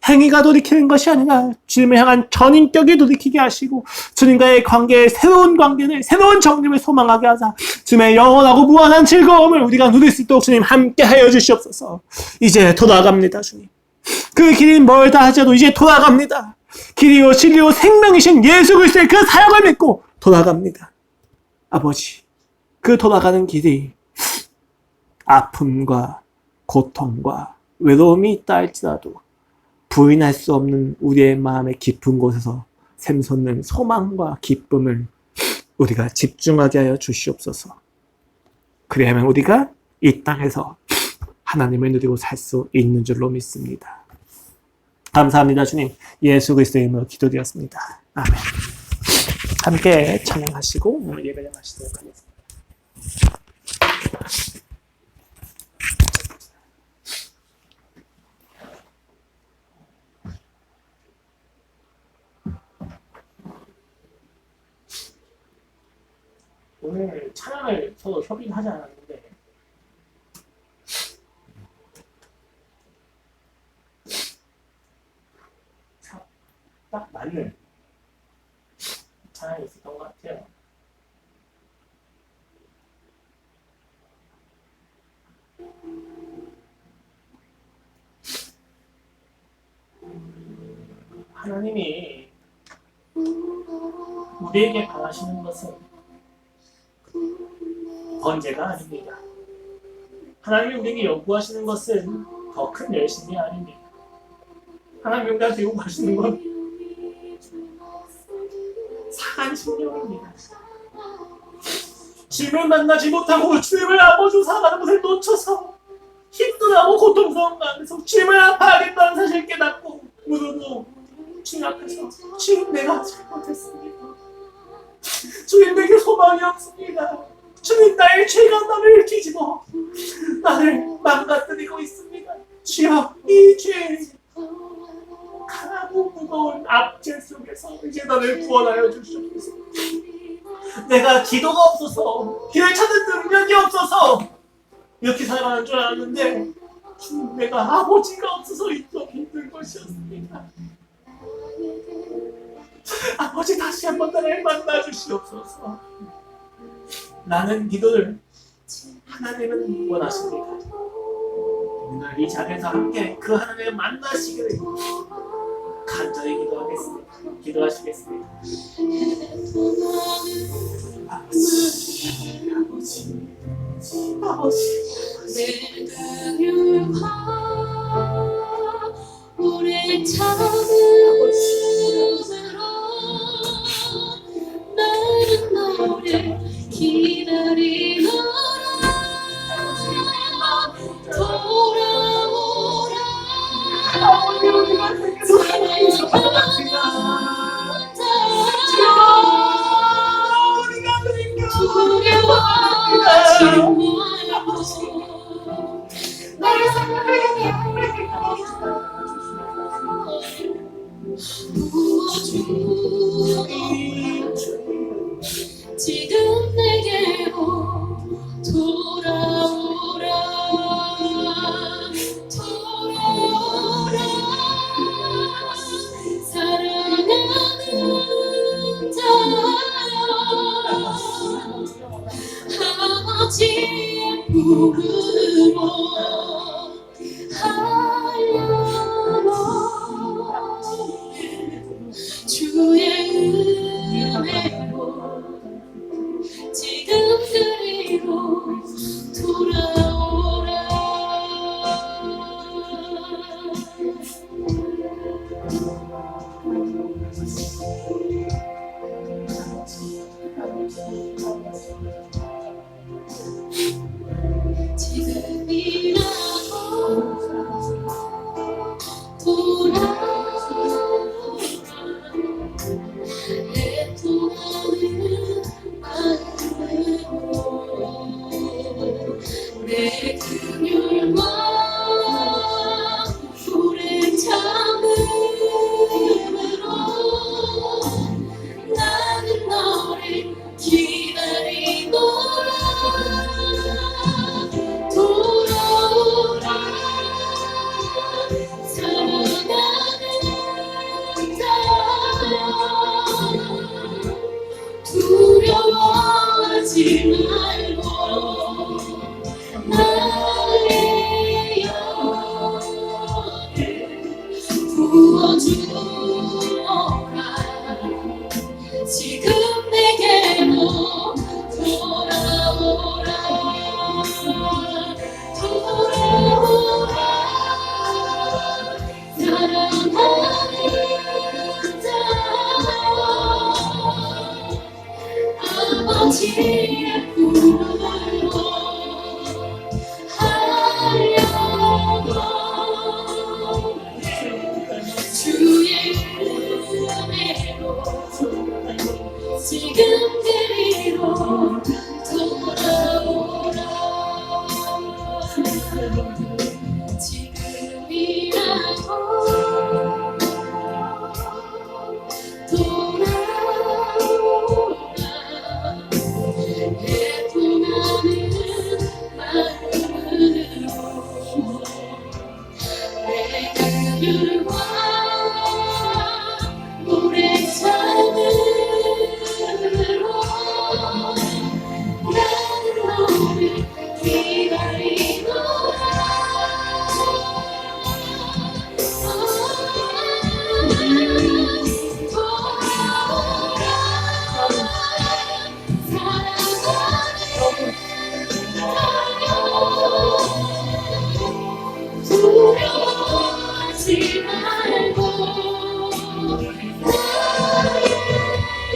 Speaker 2: 행위가 돌이키는 것이 아니라 주님을 향한 전인격이 돌이키게 하시고 주님과의 관계에 새로운 관계를 새로운 정림을 소망하게 하사 주님의 영원하고 무한한 즐거움을 우리가 누릴 수 있도록 주님 함께 하여 주시옵소서. 이제 돌아갑니다. 주님. 그 길이 멀다 하자도 이제 돌아갑니다. 길이요 진리요 생명이신 예수 그리스도의 그 사역을 믿고 돌아갑니다. 아버지, 그 돌아가는 길이 아픔과 고통과 외로움이 있다 할지라도 부인할 수 없는 우리의 마음의 깊은 곳에서 샘솟는 소망과 기쁨을 우리가 집중하게 하여 주시옵소서. 그래야만 우리가 이 땅에서 하나님을 누리고 살 수 있는 줄로 믿습니다. 감사합니다. 주님. 예수 그리스도의 이름으로 기도드렸습니다. 아멘. 함께 찬양하시고 예배를 마치도록 하겠습니다.
Speaker 1: 오늘 찬양을 서로 협의하지 않았는데 딱 맞는 찬양이 있었던 것 같아요. 하나님이 우리에게 바라시는 것은 번제가 아닙니다. 하나님이 우리에게 요구하시는 것은 더 큰 열심이 아닙니다. 하나님이 우리한테 요구하시는 건 상한 심령입니다. 주님을 만나지 못하고 주님을 아버지로 살아가는 것을 놓쳐서 힘들어하고 고통스러운 가운데서 주님을 아파하겠다는 사실을 깨닫고 무릎으로 주님 앞에서 주님 내가 잘못했습니다. 주님 내게 소망이 없습니다. 주님 나의 죄가 나를 뒤집어 나를 망가뜨리고 있습니다. 주여 이 죄 강하고 무거운 압제 속에서 이제 나를 구원하여 주시옵소서. 내가 기도가 없어서 길을 찾는 능력이 없어서 이렇게 살아가는 줄 알았는데 주님 내가 아버지가 없어서 이렇게 힘든 것이었습니다. 아버지 다시 한번 나를 만나 주시옵소서. 라는 기도를 하나님은 원하십니다. 오늘 이 자리에서 함께 그 하나님을 만나시기를 간절히 기도하겠습니다. 기도하시겠습니다. 아버지,
Speaker 3: 내 긍휼과 오래 참음으로 나는 너를 기다리노라. 돌아오라. 두려워하지 말고 나를 부어주니 지금 내게로 돌아오라. 돌아오라. 사랑하는 자여 아버지의 부름으로 하려고 주의 은혜로 지금 그리로 돌아오라. 지금이라도 돌아오라. 애통하는 마음으로 내 긍휼과 오래 참음으로 나는 너를 기다리노라. 돌아오라. 사랑하는 말고 나의 영을 부어주어라. 지금 내게로 돌아오라. 돌아오라. 사랑하는 자 아버지의 꿈으로 하려고 주의 은혜로 지금 그리로 돌아오라. 지금이라도 돌아오라. 애통하는 마음으로 내 그늘과 모래사슴으로 나는 너를 기다리노라. 두려워하지 말고 나의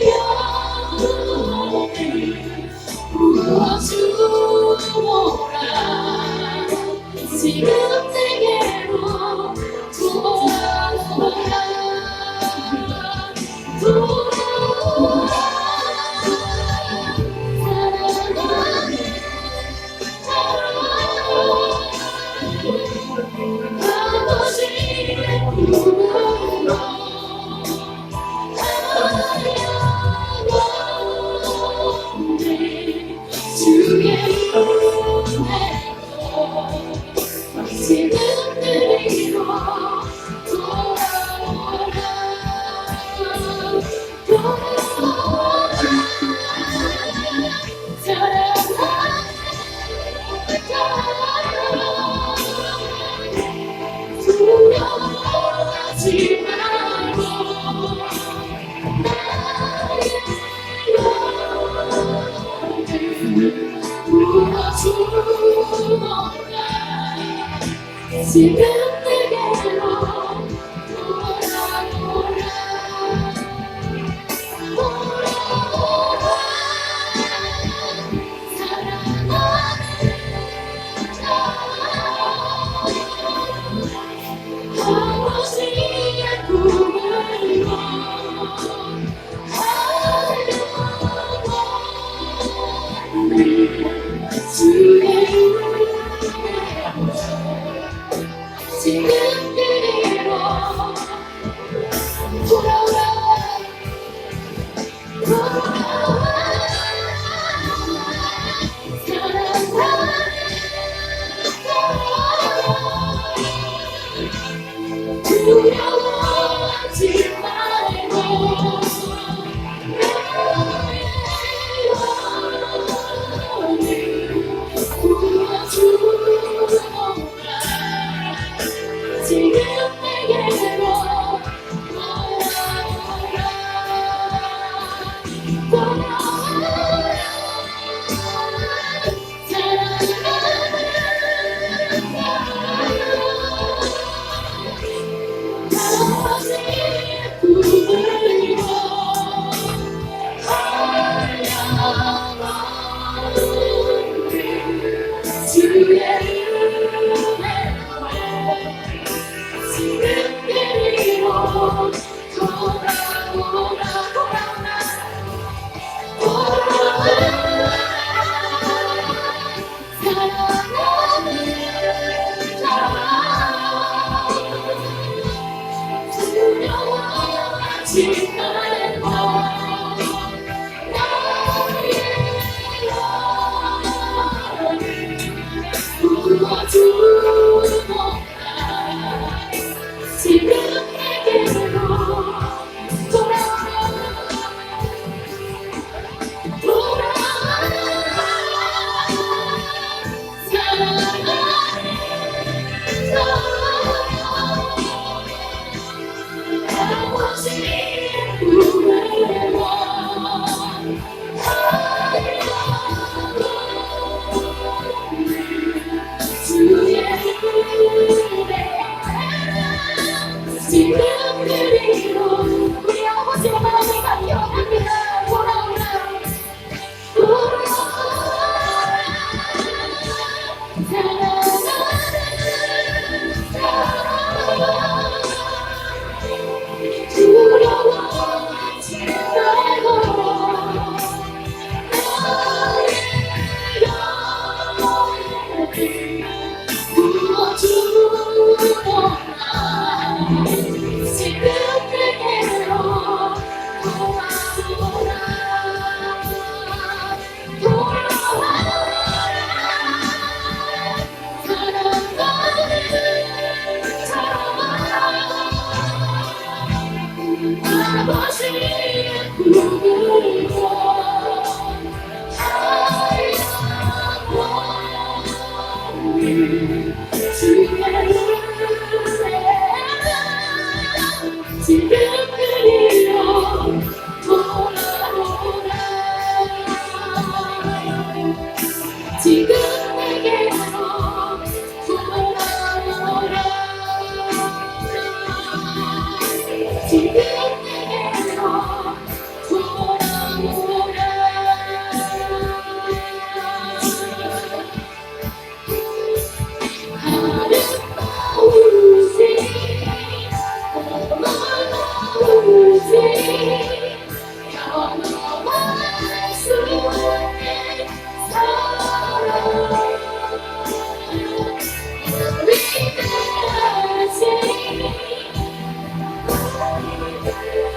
Speaker 3: 영혼을 부어주어라. 지금 내게로 돌아오라. 돌아오라. 사랑하는 아버지의 꿈으로 하려고 주의 은혜로 지금 그리로 돌아오라. 돌아오라. 두려워하지 말고 나의 영혼을 부어주어라. 지금 내게로 돌아오라. 돌아오라. 사랑하는 자 아버지의 꿈으로 하려고 주의 은혜로 지금 그리로 돌아오라. 돌아오라. 사랑하는 두려워하지 말고 나의 영혼을 부어주어라. 지금 내게로 돌아오라. 돌아오라. 아버지의 꿈으로 하려고 주의 은혜로 지금 그리로 돌아오라. 사랑하는 자 두려워하지 말고 나의 영혼을 부어주어라. 지금 내게로 돌아오라. 돌아오라. 지금 그리로 우리 아버지의 마음을 감격합니다. 돌아오라 돌아오라 두려워하지 말고 지금 내게로 돌아오라 사랑하는 아버지의 부르고 주의 은혜 지금 그리로 돌아오라 지금 내게로 돌아오라 지금 내게로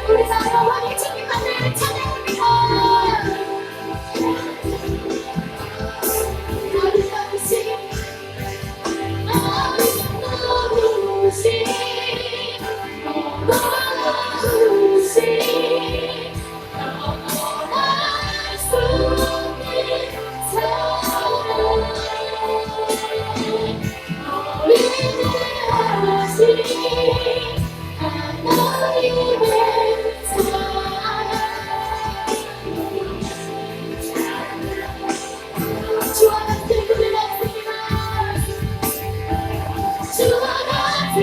Speaker 3: 우리 다 영원히 주님만을 찬양합니다. 주와 같은 분을 없습니다. 주와 같은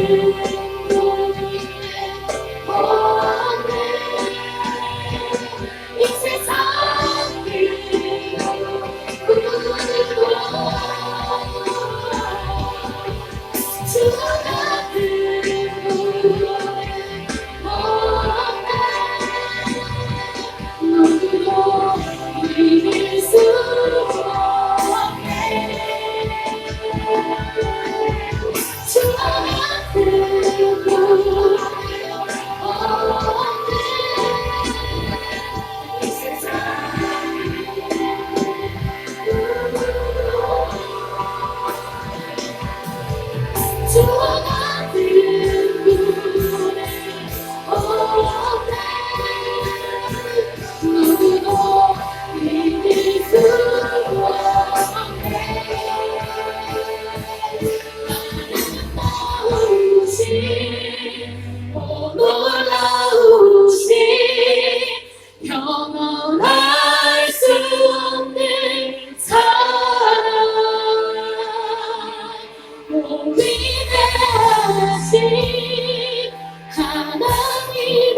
Speaker 3: 분을 없네. 이 세상 주와 같은 분을 없네. 누구도 이길 수 없네. 주와 같은 분을 없네. 이 세상 주와 같은 분을 없네. 누구도 이길 수 없네. 놀라우신 영원할 수 없는 사랑 위대하신 하나님